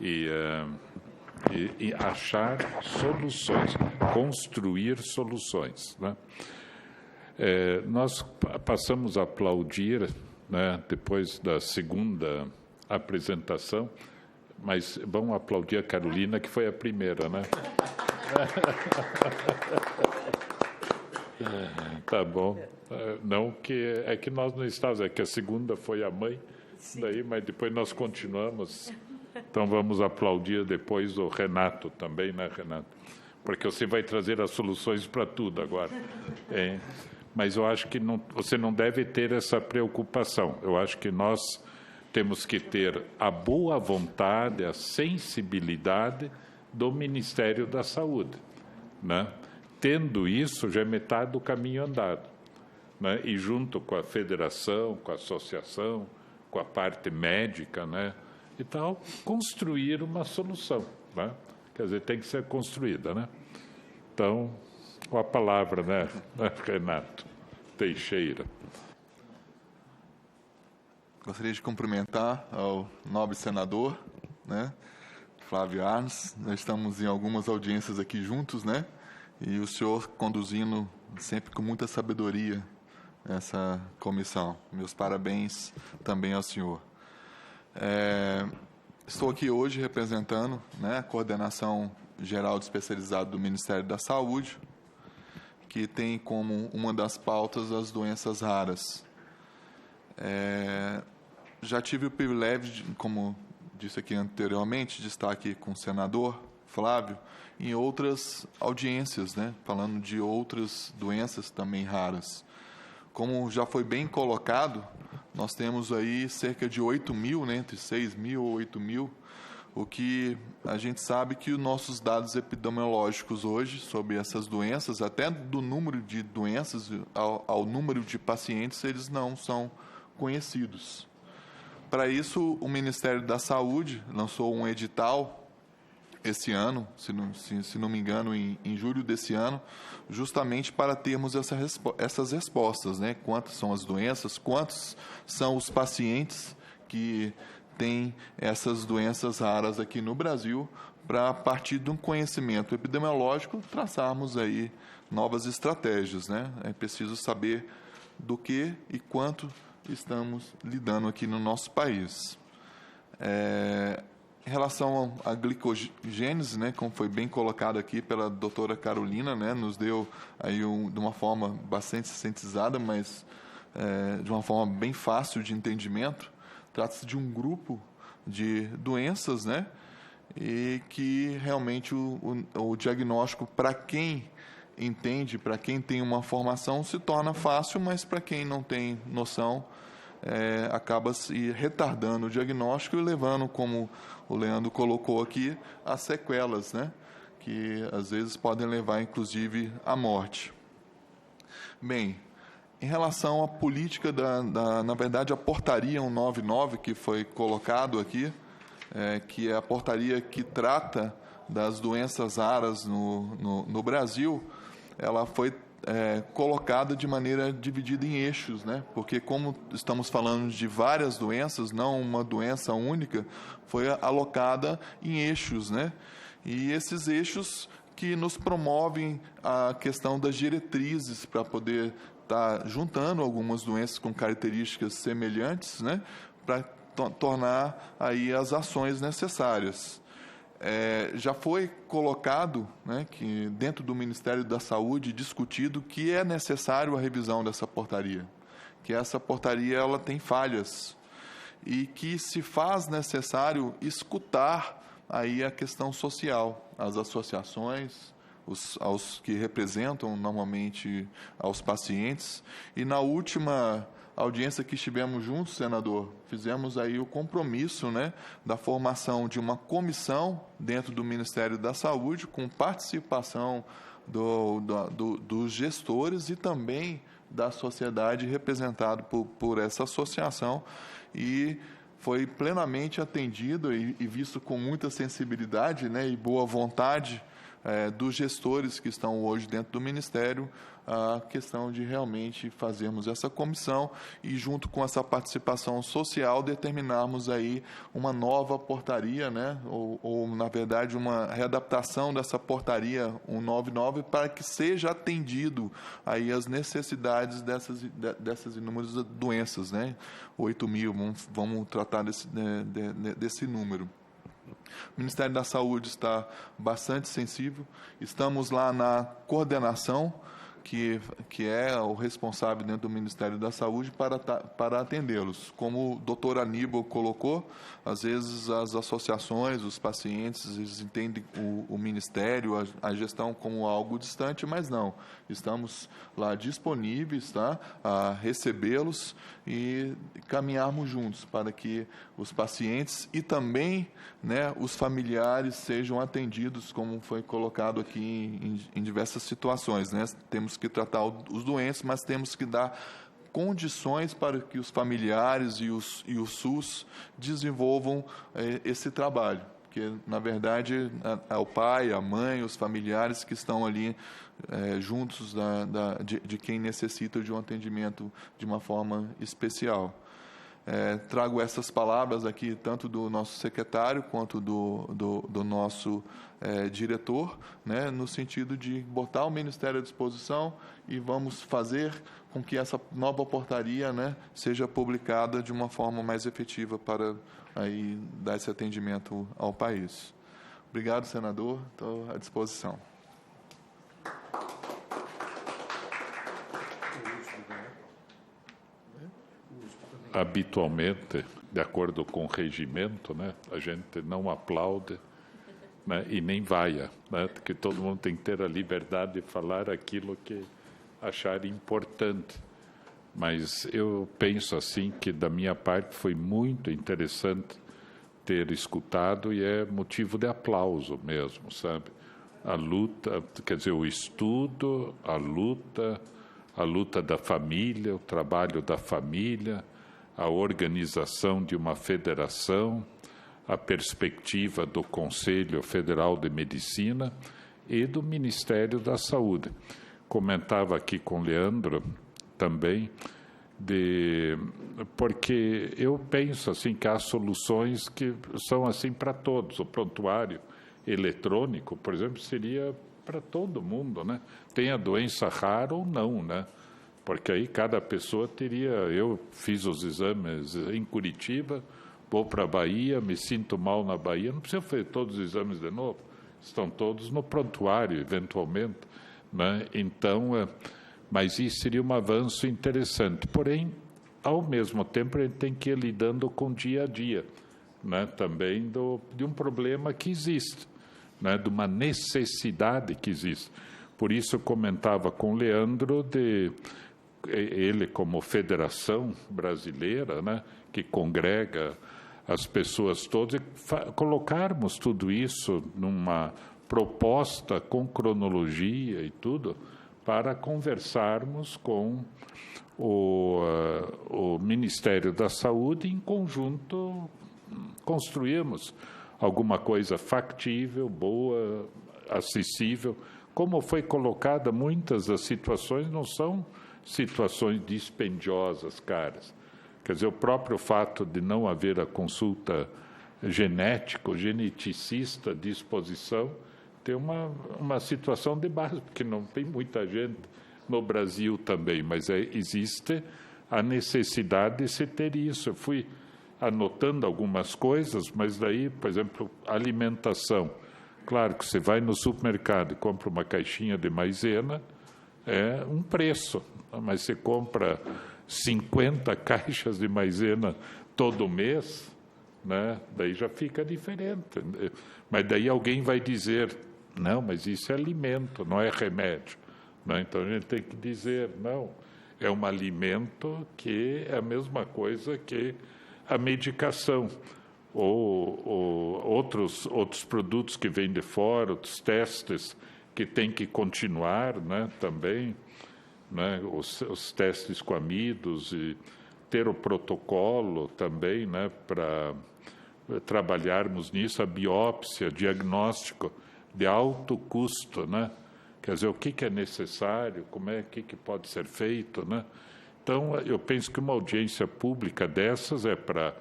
E achar soluções, construir soluções, né? Nós passamos a aplaudir, né, depois da segunda apresentação, mas vamos aplaudir a Carolina, que foi a primeira, né? Tá bom. Não que é que nós não estávamos, é que a segunda foi a mãe, daí, mas depois nós continuamos. Então vamos aplaudir depois o Renato também, né, Renato? Porque você vai trazer as soluções para tudo agora. Mas eu acho que você não deve ter essa preocupação. Eu acho que nós temos que ter a boa vontade, a sensibilidade do Ministério da Saúde, né? Tendo isso, já é metade do caminho andado, né? E junto com a federação, com a associação, com a parte médica, né? E tal, construir uma solução, né? Quer dizer, tem que ser construída, né? Então, com a palavra, né, Renato Teixeira. Gostaria de cumprimentar ao nobre senador, né, Flávio Arnes. Nós estamos em algumas audiências aqui juntos, né? E o senhor conduzindo sempre com muita sabedoria essa comissão. Meus parabéns também ao senhor. Estou aqui hoje representando, né, a Coordenação Geral de Especializado do Ministério da Saúde, que tem como uma das pautas as doenças raras. Já tive o privilégio, como disse aqui anteriormente, de estar aqui com o senador Flávio em outras audiências, né, falando de outras doenças também raras. Como já foi bem colocado, nós temos aí cerca de 8 mil, né, entre 6 mil ou 8 mil, o que a gente sabe que os nossos dados epidemiológicos hoje sobre essas doenças, até do número de doenças ao número de pacientes, eles não são conhecidos. Para isso, o Ministério da Saúde lançou um edital esse ano, se não me engano, em julho desse ano, justamente para termos essas respostas, né? Quantas são as doenças, quantos são os pacientes que têm essas doenças raras aqui no Brasil, para, a partir de um conhecimento epidemiológico, traçarmos aí novas estratégias, né? É preciso saber do que e quanto estamos lidando aqui no nosso país. Em relação à glicogênese, né, como foi bem colocado aqui pela doutora Carolina, né, nos deu aí de uma forma bastante sintetizada, mas de uma forma bem fácil de entendimento. Trata-se de um grupo de doenças, né, e que realmente o diagnóstico, para quem entende, para quem tem uma formação, se torna fácil, mas para quem não tem noção, acaba se retardando o diagnóstico e levando, como o Leandro colocou aqui, as sequelas, né? que às vezes podem levar, inclusive, à morte. Bem, em relação à política na verdade, a portaria 199 que foi colocado aqui, que é a portaria que trata das doenças raras no Brasil, ela foi colocada de maneira dividida em eixos, né? Porque como estamos falando de várias doenças, não uma doença única, foi alocada em eixos, né? E esses eixos que nos promovem a questão das diretrizes para poder estar juntando algumas doenças com características semelhantes, né? Para tornar aí as ações necessárias. Já foi colocado, né, que dentro do Ministério da Saúde, discutido que é necessário a revisão dessa portaria, que essa portaria ela tem falhas e que se faz necessário escutar aí a questão social, as associações, aos que representam normalmente aos pacientes. E na última audiência que estivemos juntos, senador, fizemos aí o compromisso, né, da formação de uma comissão dentro do Ministério da Saúde, com participação dos gestores e também da sociedade representada por essa associação, e foi plenamente atendido e visto com muita sensibilidade, né, e boa vontade dos gestores que estão hoje dentro do Ministério, a questão de realmente fazermos essa comissão e, junto com essa participação social, determinarmos aí uma nova portaria, né? ou na verdade, uma readaptação dessa portaria 199 para que seja atendido aí as necessidades dessas inúmeras doenças, né? 8.000, vamos tratar desse número. O Ministério da Saúde está bastante sensível, estamos lá na coordenação, que é o responsável dentro do Ministério da Saúde para atendê-los. Como o doutor Aníbal colocou, às vezes as associações, os pacientes, eles entendem o Ministério, a gestão como algo distante, mas não. Estamos lá disponíveis, tá, a recebê-los e caminharmos juntos para que os pacientes e também, né, os familiares sejam atendidos, como foi colocado aqui em diversas situações, né? Temos que tratar os doentes, mas temos que dar condições para que os familiares e o SUS desenvolvam esse trabalho, porque, na verdade, é o pai, a mãe, os familiares que estão ali juntos de quem necessita de um atendimento de uma forma especial. Trago essas palavras aqui, tanto do nosso secretário quanto do nosso diretor, né, no sentido de botar o Ministério à disposição e vamos fazer com que essa nova portaria, né, seja publicada de uma forma mais efetiva para aí dar esse atendimento ao país. Obrigado, senador. Estou à disposição. Habitualmente, de acordo com o regimento, né, a gente não aplaude, né, e nem vaia, né, porque todo mundo tem que ter a liberdade de falar aquilo que achar importante. Mas eu penso assim que, da minha parte, foi muito interessante ter escutado e é motivo de aplauso mesmo, sabe? A luta, quer dizer, o estudo, a luta da família, o trabalho da família, a organização de uma federação, a perspectiva do Conselho Federal de Medicina e do Ministério da Saúde. Comentava aqui com o Leandro também, porque eu penso assim que há soluções que são assim para todos. O prontuário eletrônico, por exemplo, seria para todo mundo, né? Tem a doença rara ou não, né? Porque aí cada pessoa teria... Eu fiz os exames em Curitiba, vou para a Bahia, me sinto mal na Bahia, não precisa fazer todos os exames de novo, estão todos no prontuário, eventualmente, né? Então, mas isso seria um avanço interessante. Porém, ao mesmo tempo, a gente tem que ir lidando com o dia a dia, né? Também de um problema que existe, né? De uma necessidade que existe. Por isso, eu comentava com o Leandro ele como federação brasileira, né, que congrega as pessoas todas, e colocarmos tudo isso numa proposta com cronologia e tudo, para conversarmos com o Ministério da Saúde, em conjunto construímos alguma coisa factível, boa, acessível. Como foi colocada, muitas das situações não são situações dispendiosas, caras. Quer dizer, o próprio fato de não haver a consulta genética, o geneticista de exposição, tem uma situação de base, porque não tem muita gente no Brasil também, mas existe a necessidade de se ter isso. Eu fui anotando algumas coisas, mas daí, por exemplo, alimentação. Claro que você vai no supermercado e compra uma caixinha de maisena, é um preço, mas você compra 50 caixas de maisena todo mês, né? Daí já fica diferente. Mas daí alguém vai dizer, não, mas isso é alimento, não é remédio. Né? Então a gente tem que dizer, não, é um alimento que é a mesma coisa que a medicação, ou outros produtos que vêm de fora, outros testes que tem que continuar, né, também, né, os testes com amidos, e ter o protocolo também, né, para trabalharmos nisso, a biópsia, diagnóstico de alto custo, né? Quer dizer, o que é necessário, como é que pode ser feito, né? Então, eu penso que uma audiência pública dessas é para a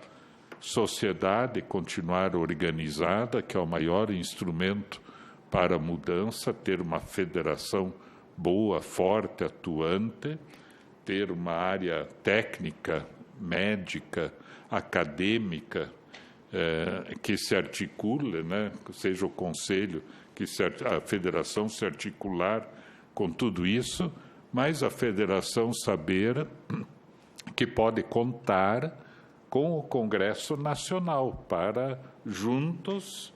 sociedade continuar organizada, que é o maior instrumento para a mudança, ter uma federação boa, forte, atuante, ter uma área técnica, médica, acadêmica, que se articule, né? Seja o conselho, a federação se articular com tudo isso, mas a federação saber que pode contar com o Congresso Nacional para juntos,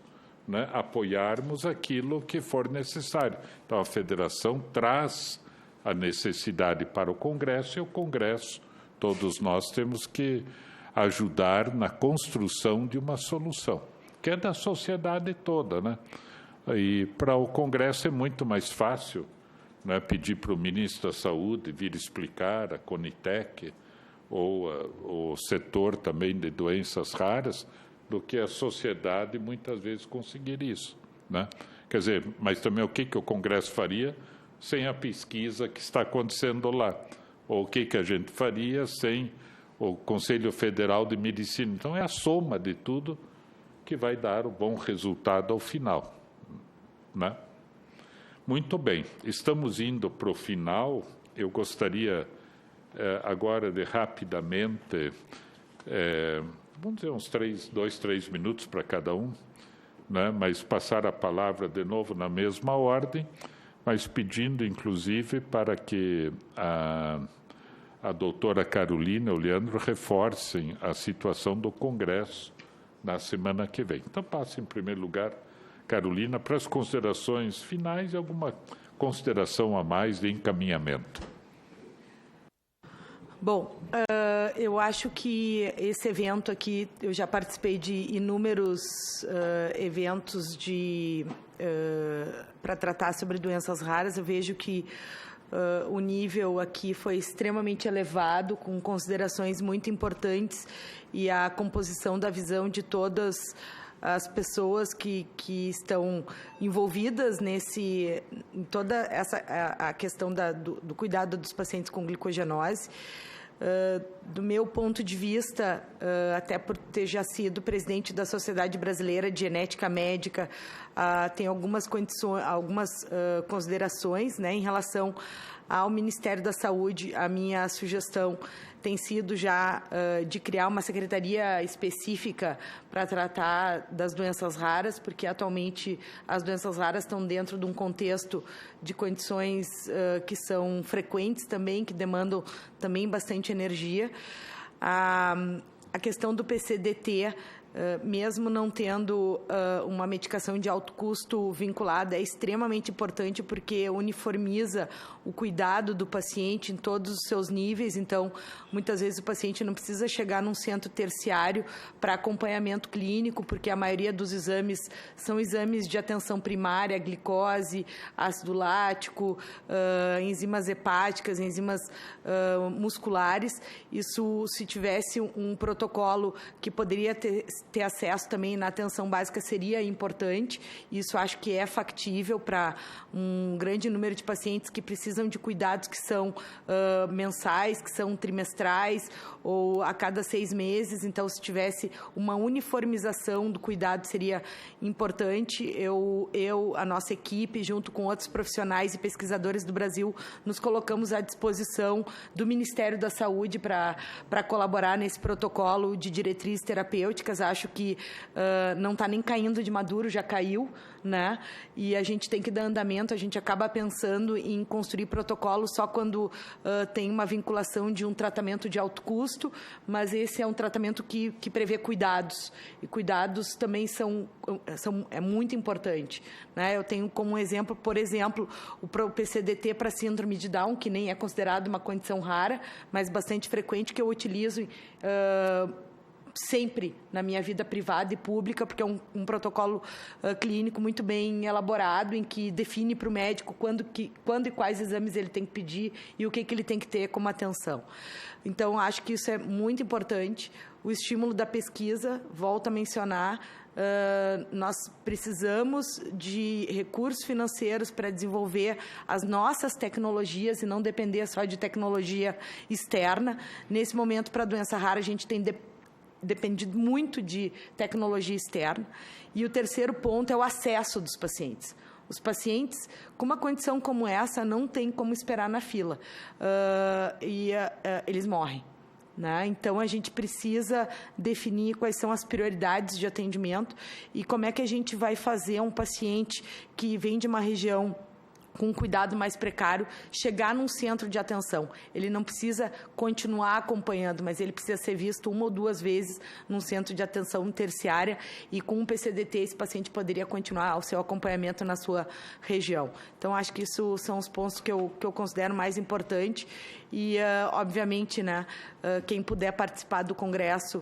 né, apoiarmos aquilo que for necessário. Então, a federação traz a necessidade para o Congresso, e o Congresso, todos nós temos que ajudar na construção de uma solução, que é da sociedade toda, né? E para o Congresso é muito mais fácil, né, pedir para o ministro da Saúde vir explicar, a Conitec, ou o setor também de doenças raras, do que a sociedade muitas vezes conseguir isso, né? Quer dizer, mas também o que o Congresso faria sem a pesquisa que está acontecendo lá? Ou o que a gente faria sem o Conselho Federal de Medicina? Então, é a soma de tudo que vai dar o bom resultado ao final, né? Muito bem, estamos indo para o final. Eu gostaria agora de rapidamente, vamos dizer uns 2, 3 minutos para cada um, né? Mas passar a palavra de novo na mesma ordem, mas pedindo inclusive para que a doutora Carolina e o Leandro reforcem a situação do Congresso na semana que vem. Então, passe em primeiro lugar, Carolina, para as considerações finais e alguma consideração a mais de encaminhamento. Bom, eu acho que esse evento aqui, eu já participei de inúmeros eventos para tratar sobre doenças raras. Eu vejo que o nível aqui foi extremamente elevado, com considerações muito importantes, e a composição da visão de todas as pessoas que estão envolvidas em toda a questão do cuidado dos pacientes com glicogenose. Do meu ponto de vista, até por ter já sido presidente da Sociedade Brasileira de Genética Médica, tem algumas considerações, né, em relação ao Ministério da Saúde. A minha sugestão tem sido já de criar uma secretaria específica para tratar das doenças raras, porque atualmente as doenças raras estão dentro de um contexto de condições que são frequentes também, que demandam também bastante energia. A questão do PCDT mesmo não tendo uma medicação de alto custo vinculada, é extremamente importante porque uniformiza o cuidado do paciente em todos os seus níveis. Então, muitas vezes o paciente não precisa chegar num centro terciário para acompanhamento clínico, porque a maioria dos exames são exames de atenção primária, glicose, ácido lático, enzimas hepáticas, enzimas musculares. Isso, se tivesse um protocolo que poderia ter acesso também na atenção básica, seria importante. Isso acho que é factível para um grande número de pacientes que precisam de cuidados que são mensais, que são trimestrais ou a cada 6 meses. Então, se tivesse uma uniformização do cuidado, seria importante. A nossa equipe, junto com outros profissionais e pesquisadores do Brasil, nos colocamos à disposição do Ministério da Saúde para colaborar nesse protocolo de diretrizes terapêuticas. Acho que não está nem caindo de maduro, já caiu, né? E a gente tem que dar andamento. A gente acaba pensando em construir protocolos só quando tem uma vinculação de um tratamento de alto custo, mas esse é um tratamento que prevê cuidados, e cuidados também é muito importante, né? Eu tenho como exemplo, por exemplo, o PCDT para síndrome de Down, que nem é considerado uma condição rara, mas bastante frequente, que eu utilizo sempre na minha vida privada e pública, porque é um protocolo clínico muito bem elaborado, em que define para o médico quando e quais exames ele tem que pedir e o que ele tem que ter como atenção. Então, acho que isso é muito importante. O estímulo da pesquisa, volto a mencionar, nós precisamos de recursos financeiros para desenvolver as nossas tecnologias e não depender só de tecnologia externa. Nesse momento, para a doença rara, a gente tem dependido muito de tecnologia externa. E o terceiro ponto é o acesso dos pacientes. Os pacientes com uma condição como essa não tem como esperar na fila, eles morrem, né? Então, a gente precisa definir quais são as prioridades de atendimento e como é que a gente vai fazer um paciente que vem de uma região com um cuidado mais precário, chegar num centro de atenção. Ele não precisa continuar acompanhando, mas ele precisa ser visto 1 ou 2 vezes num centro de atenção terciária, e com um PCDT esse paciente poderia continuar o seu acompanhamento na sua região. Então, acho que isso são os pontos que eu considero mais importantes e, obviamente, né, quem puder participar do Congresso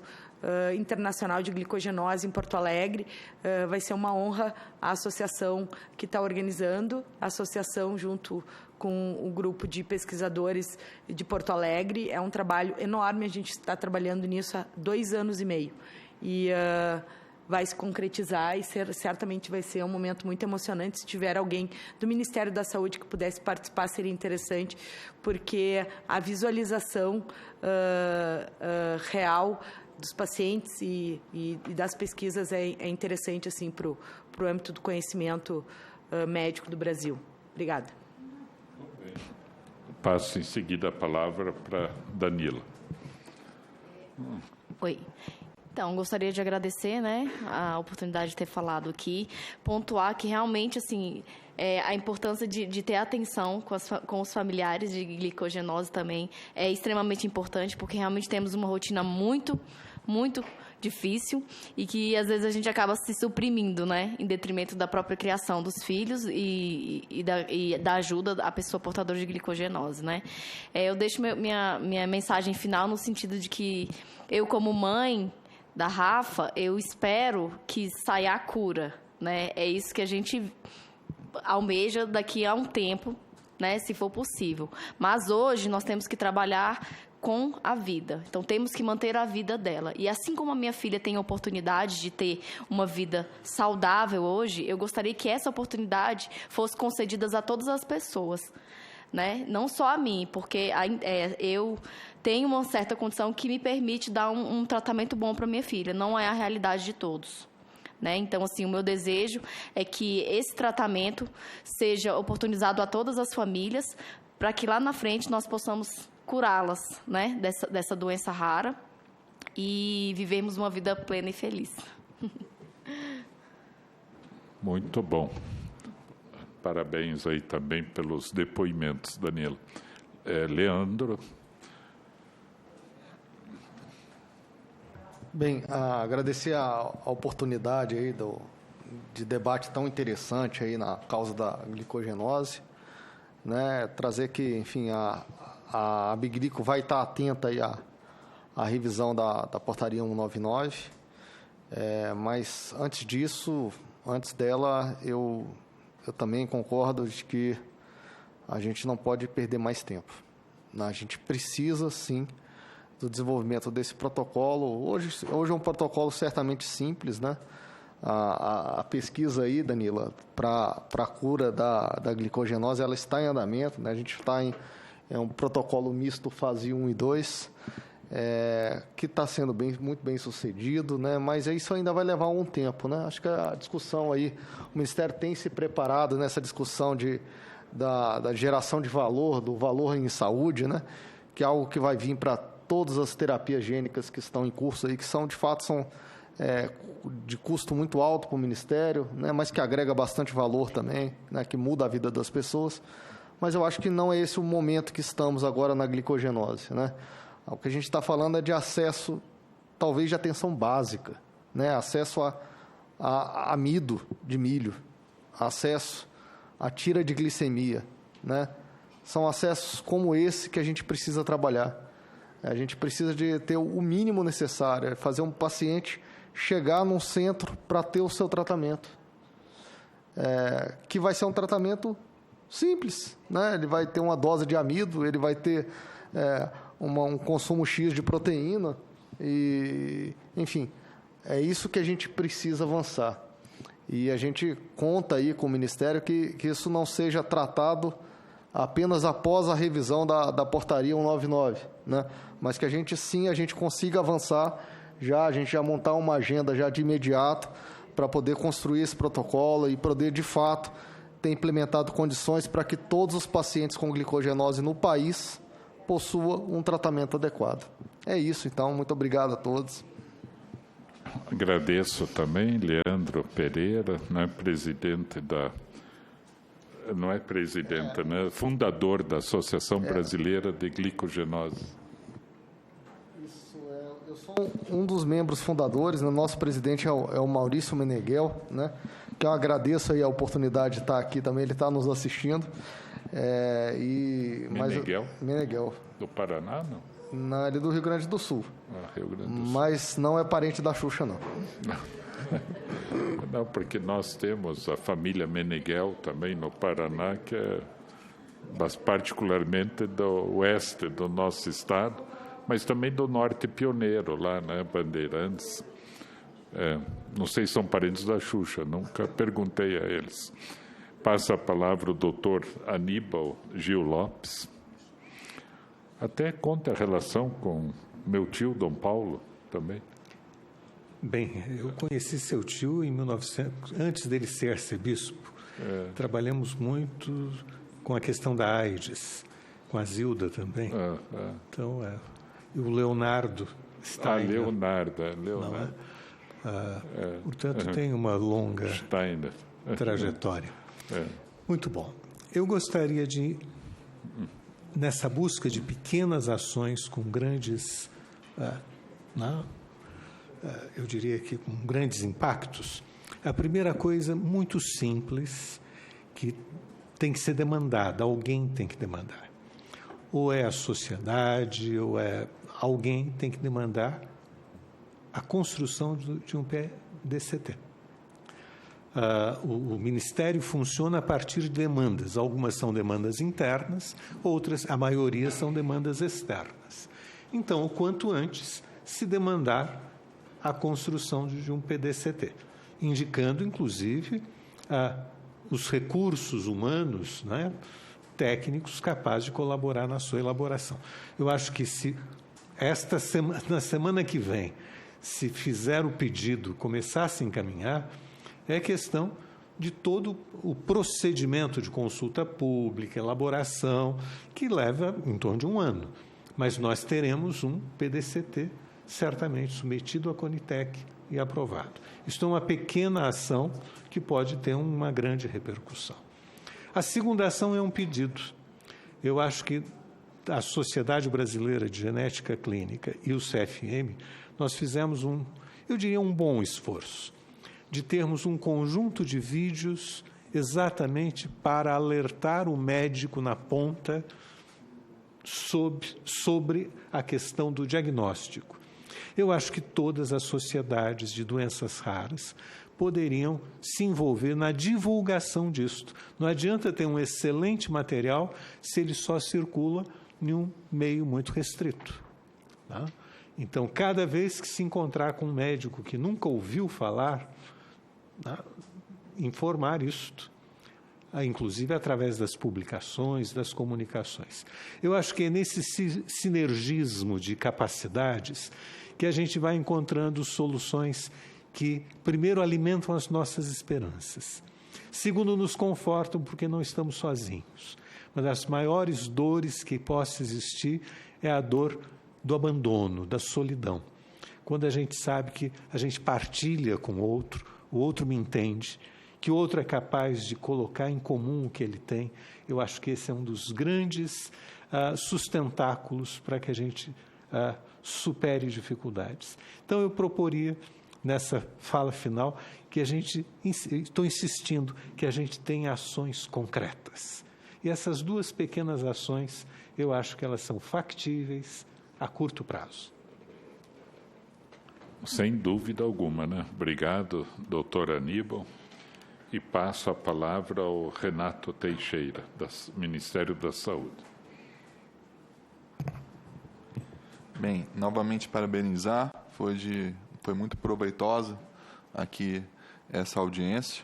Internacional de Glicogenose em Porto Alegre, vai ser uma honra. A associação que está organizando, a associação junto com o grupo de pesquisadores de Porto Alegre, é um trabalho enorme. A gente está trabalhando nisso há 2 anos e meio e vai se concretizar e certamente vai ser um momento muito emocionante. Se tiver alguém do Ministério da Saúde que pudesse participar, seria interessante, porque a visualização real dos pacientes e das pesquisas é interessante assim, para o âmbito do conhecimento médico do Brasil. Obrigada. Passo em seguida a palavra para Danila. Oi. Então, gostaria de agradecer, né, a oportunidade de ter falado aqui, pontuar que realmente, assim, a importância de ter atenção com os familiares de glicogenose também é extremamente importante, porque realmente temos uma rotina muito difícil e que às vezes a gente acaba se suprimindo, né, em detrimento da própria criação dos filhos e da ajuda à pessoa portadora de glicogenose, né. Eu deixo minha mensagem final no sentido de que eu, como mãe da Rafa, eu espero que saia a cura, né. É isso que a gente almeja daqui a um tempo, né, se for possível. Mas hoje nós temos que trabalhar com a vida. Então, temos que manter a vida dela. E assim como a minha filha tem a oportunidade de ter uma vida saudável hoje, eu gostaria que essa oportunidade fosse concedida a todas as pessoas, né? Não só a mim, porque eu tenho uma certa condição que me permite dar um tratamento bom para minha filha. Não é a realidade de todos, né? Então, assim, o meu desejo é que esse tratamento seja oportunizado a todas as famílias, para que lá na frente nós possamos curá-las, né, dessa doença rara e vivemos uma vida plena e feliz. Muito bom. Parabéns aí também pelos depoimentos, Danilo. Leandro. Bem, agradecer a oportunidade aí de debate tão interessante aí na causa da glicogenose, né? Trazer que, enfim, a Biglico vai estar atenta aí à revisão da portaria 199, mas antes disso, antes dela, eu também concordo de que a gente não pode perder mais tempo. A gente precisa, sim, do desenvolvimento desse protocolo. Hoje é um protocolo certamente simples, né? A pesquisa aí, Danila, para a cura da glicogenose, ela está em andamento, né? A gente está em um protocolo misto fase 1 e 2, que está sendo muito bem sucedido, né? Mas isso ainda vai levar um tempo, né? Acho que a discussão aí, o Ministério tem se preparado nessa discussão da geração de valor, do valor em saúde, né? Que é algo que vai vir para todas as terapias gênicas que estão em curso aí, que de fato são de custo muito alto para o Ministério, né, mas que agrega bastante valor também, né, que muda a vida das pessoas. Mas eu acho que não é esse o momento que estamos agora na glicogenose, né? O que a gente está falando é de acesso, talvez de atenção básica, né? Acesso a amido de milho, acesso a tira de glicemia, né? São acessos como esse que a gente precisa trabalhar. A gente precisa de ter o mínimo necessário, fazer um paciente chegar num centro para ter o seu tratamento, que vai ser um tratamento simples, né? Ele vai ter uma dose de amido, ele vai ter um consumo X de proteína, e, enfim, é isso que a gente precisa avançar. E a gente conta aí com o Ministério que isso não seja tratado apenas após a revisão da portaria 199, né? Mas que a gente consiga avançar a gente já montar uma agenda já de imediato para poder construir esse protocolo e poder, de fato, ter implementado condições para que todos os pacientes com glicogenose no país possuam um tratamento adequado. É isso, então. Muito obrigado a todos. Agradeço também, Leandro Pereira, né, fundador da Associação Brasileira de Glicogenose. Eu sou um dos membros fundadores, né? Nosso presidente é o Maurício Meneghel, né? Que eu agradeço aí a oportunidade de estar aqui também, ele está nos assistindo. Meneghel? Meneghel. Do Paraná, não? Não, ele é do Rio Grande do Sul. Rio Grande do Sul. Mas não é parente da Xuxa, não. Não, porque nós temos a família Meneghel também no Paraná, que é particularmente do oeste do nosso estado, mas também do norte pioneiro, lá, né, Bandeirantes. Não sei se são parentes da Xuxa, nunca perguntei a eles. Passa a palavra o doutor Aníbal Gil Lopes. Até conta a relação com meu tio, Dom Paulo, também. Bem, eu conheci seu tio em 1900, antes dele ser arcebispo. Trabalhamos muito com a questão da AIDS, com a Zilda também. Então, e o Leonardo está aí. Leonardo. Portanto, tem uma longa trajetória. Muito bom. Eu gostaria de, nessa busca de pequenas ações com grandes, eu diria que com grandes impactos, a primeira coisa muito simples que tem que ser demandada, alguém tem que demandar. Ou é a sociedade, ou alguém tem que demandar a construção de um PDCT. O Ministério funciona a partir de demandas. Algumas são demandas internas, outras, a maioria, são demandas externas. Então, o quanto antes se demandar a construção de um PDCT, indicando, inclusive, os recursos humanos, né, técnicos capazes de colaborar na sua elaboração. Eu acho que se na semana que vem, se fizer o pedido, começar a se encaminhar, é questão de todo o procedimento de consulta pública, elaboração, que leva em torno de um ano. Mas nós teremos um PDCT certamente submetido à Conitec e aprovado. Isto é uma pequena ação que pode ter uma grande repercussão. A segunda ação é um pedido. Eu acho que a Sociedade Brasileira de Genética Clínica e o CFM, nós fizemos eu diria, um bom esforço de termos um conjunto de vídeos exatamente para alertar o médico na ponta sobre a questão do diagnóstico. Eu acho que todas as sociedades de doenças raras poderiam se envolver na divulgação disto. Não adianta ter um excelente material se ele só circula em um meio muito restrito. Tá? Então, cada vez que se encontrar com um médico que nunca ouviu falar, tá? Informar isto, inclusive através das publicações, das comunicações. Eu acho que é nesse sinergismo de capacidades que a gente vai encontrando soluções que, primeiro, alimentam as nossas esperanças. Segundo, nos confortam porque não estamos sozinhos. Uma das maiores dores que possa existir é a dor do abandono, da solidão. Quando a gente sabe que a gente partilha com o outro me entende, que o outro é capaz de colocar em comum o que ele tem, eu acho que esse é um dos grandes sustentáculos para que a gente supere dificuldades. Então, eu proporia, nessa fala final, que estou insistindo, que a gente tenha ações concretas. E essas duas pequenas ações, eu acho que elas são factíveis a curto prazo. Sem dúvida alguma, né? Obrigado, doutor Aníbal. E passo a palavra ao Renato Teixeira, do Ministério da Saúde. Bem, novamente parabenizar, foi muito proveitosa aqui essa audiência.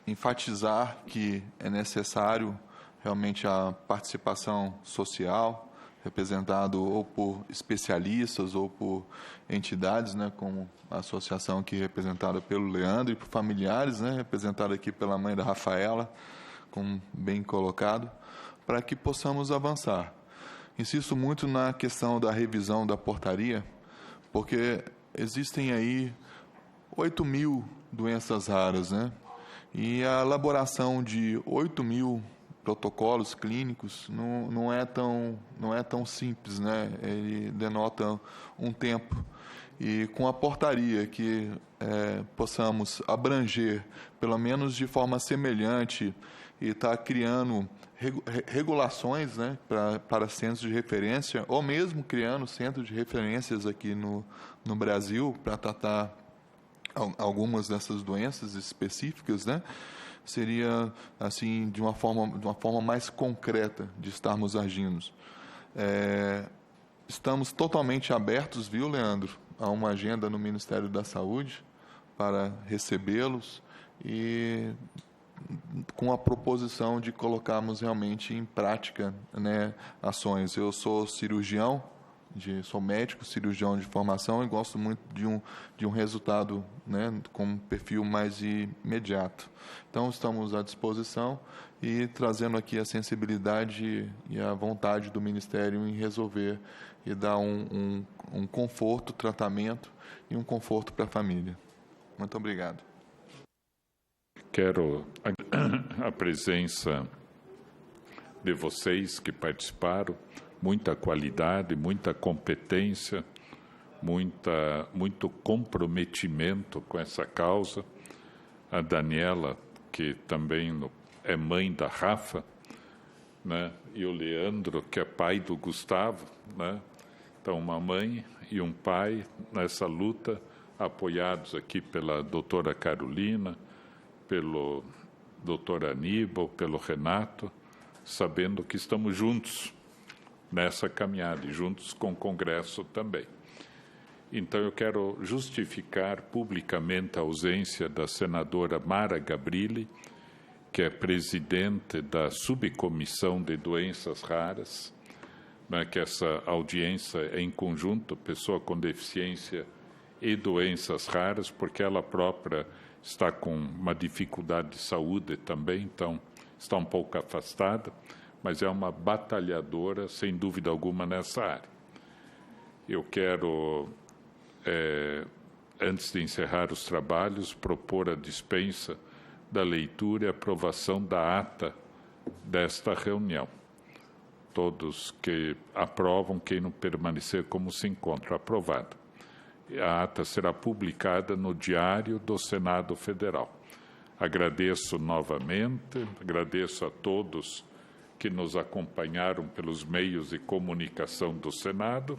Enfatizar que é necessário realmente a participação social, representado ou por especialistas ou por entidades, né, como a associação aqui representada pelo Leandro, e por familiares, né, representada aqui pela mãe da Rafaela, como bem colocado, para que possamos avançar. Insisto muito na questão da revisão da portaria, porque existem aí 8.000 doenças raras, né? E a elaboração de 8.000 protocolos clínicos não é tão simples, né? Ele denota um tempo. E com a portaria que possamos abranger, pelo menos de forma semelhante, e estar criando regulações, né, para centros de referência, ou mesmo criando centros de referências aqui no Brasil para tratar algumas dessas doenças específicas, né, seria assim de uma forma mais concreta de estarmos agindo. Estamos totalmente abertos, viu, Leandro, a uma agenda no Ministério da Saúde para recebê-los e com a proposição de colocarmos realmente em prática, né, ações. Eu sou cirurgião, sou médico, cirurgião de formação e gosto muito de um resultado, né, com um perfil mais imediato. Então, estamos à disposição e trazendo aqui a sensibilidade e a vontade do Ministério em resolver e dar um conforto, tratamento e um conforto para a família. Muito obrigado. Quero a presença de vocês que participaram, muita qualidade, muita competência, muito comprometimento com essa causa. A Daniela, que também é mãe da Rafa, né? E o Leandro, que é pai do Gustavo, né? Então, uma mãe e um pai nessa luta, apoiados aqui pela doutora Carolina, pelo doutor Aníbal, pelo Renato, sabendo que estamos juntos nessa caminhada, e juntos com o Congresso também. Então, eu quero justificar publicamente a ausência da senadora Mara Gabrilli, que é presidente da Subcomissão de Doenças Raras, né, que essa audiência é em conjunto, pessoa com deficiência e doenças raras, porque ela própria está com uma dificuldade de saúde também, então está um pouco afastada, mas é uma batalhadora, sem dúvida alguma, nessa área. Eu quero, antes de encerrar os trabalhos, propor a dispensa da leitura e aprovação da ata desta reunião. Todos que aprovam, quem não permanecer como se encontra, aprovado. A ata será publicada no Diário do Senado Federal. Agradeço novamente, agradeço a todos que nos acompanharam pelos meios de comunicação do Senado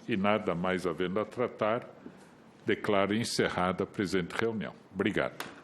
e, nada mais havendo a tratar, declaro encerrada a presente reunião. Obrigado.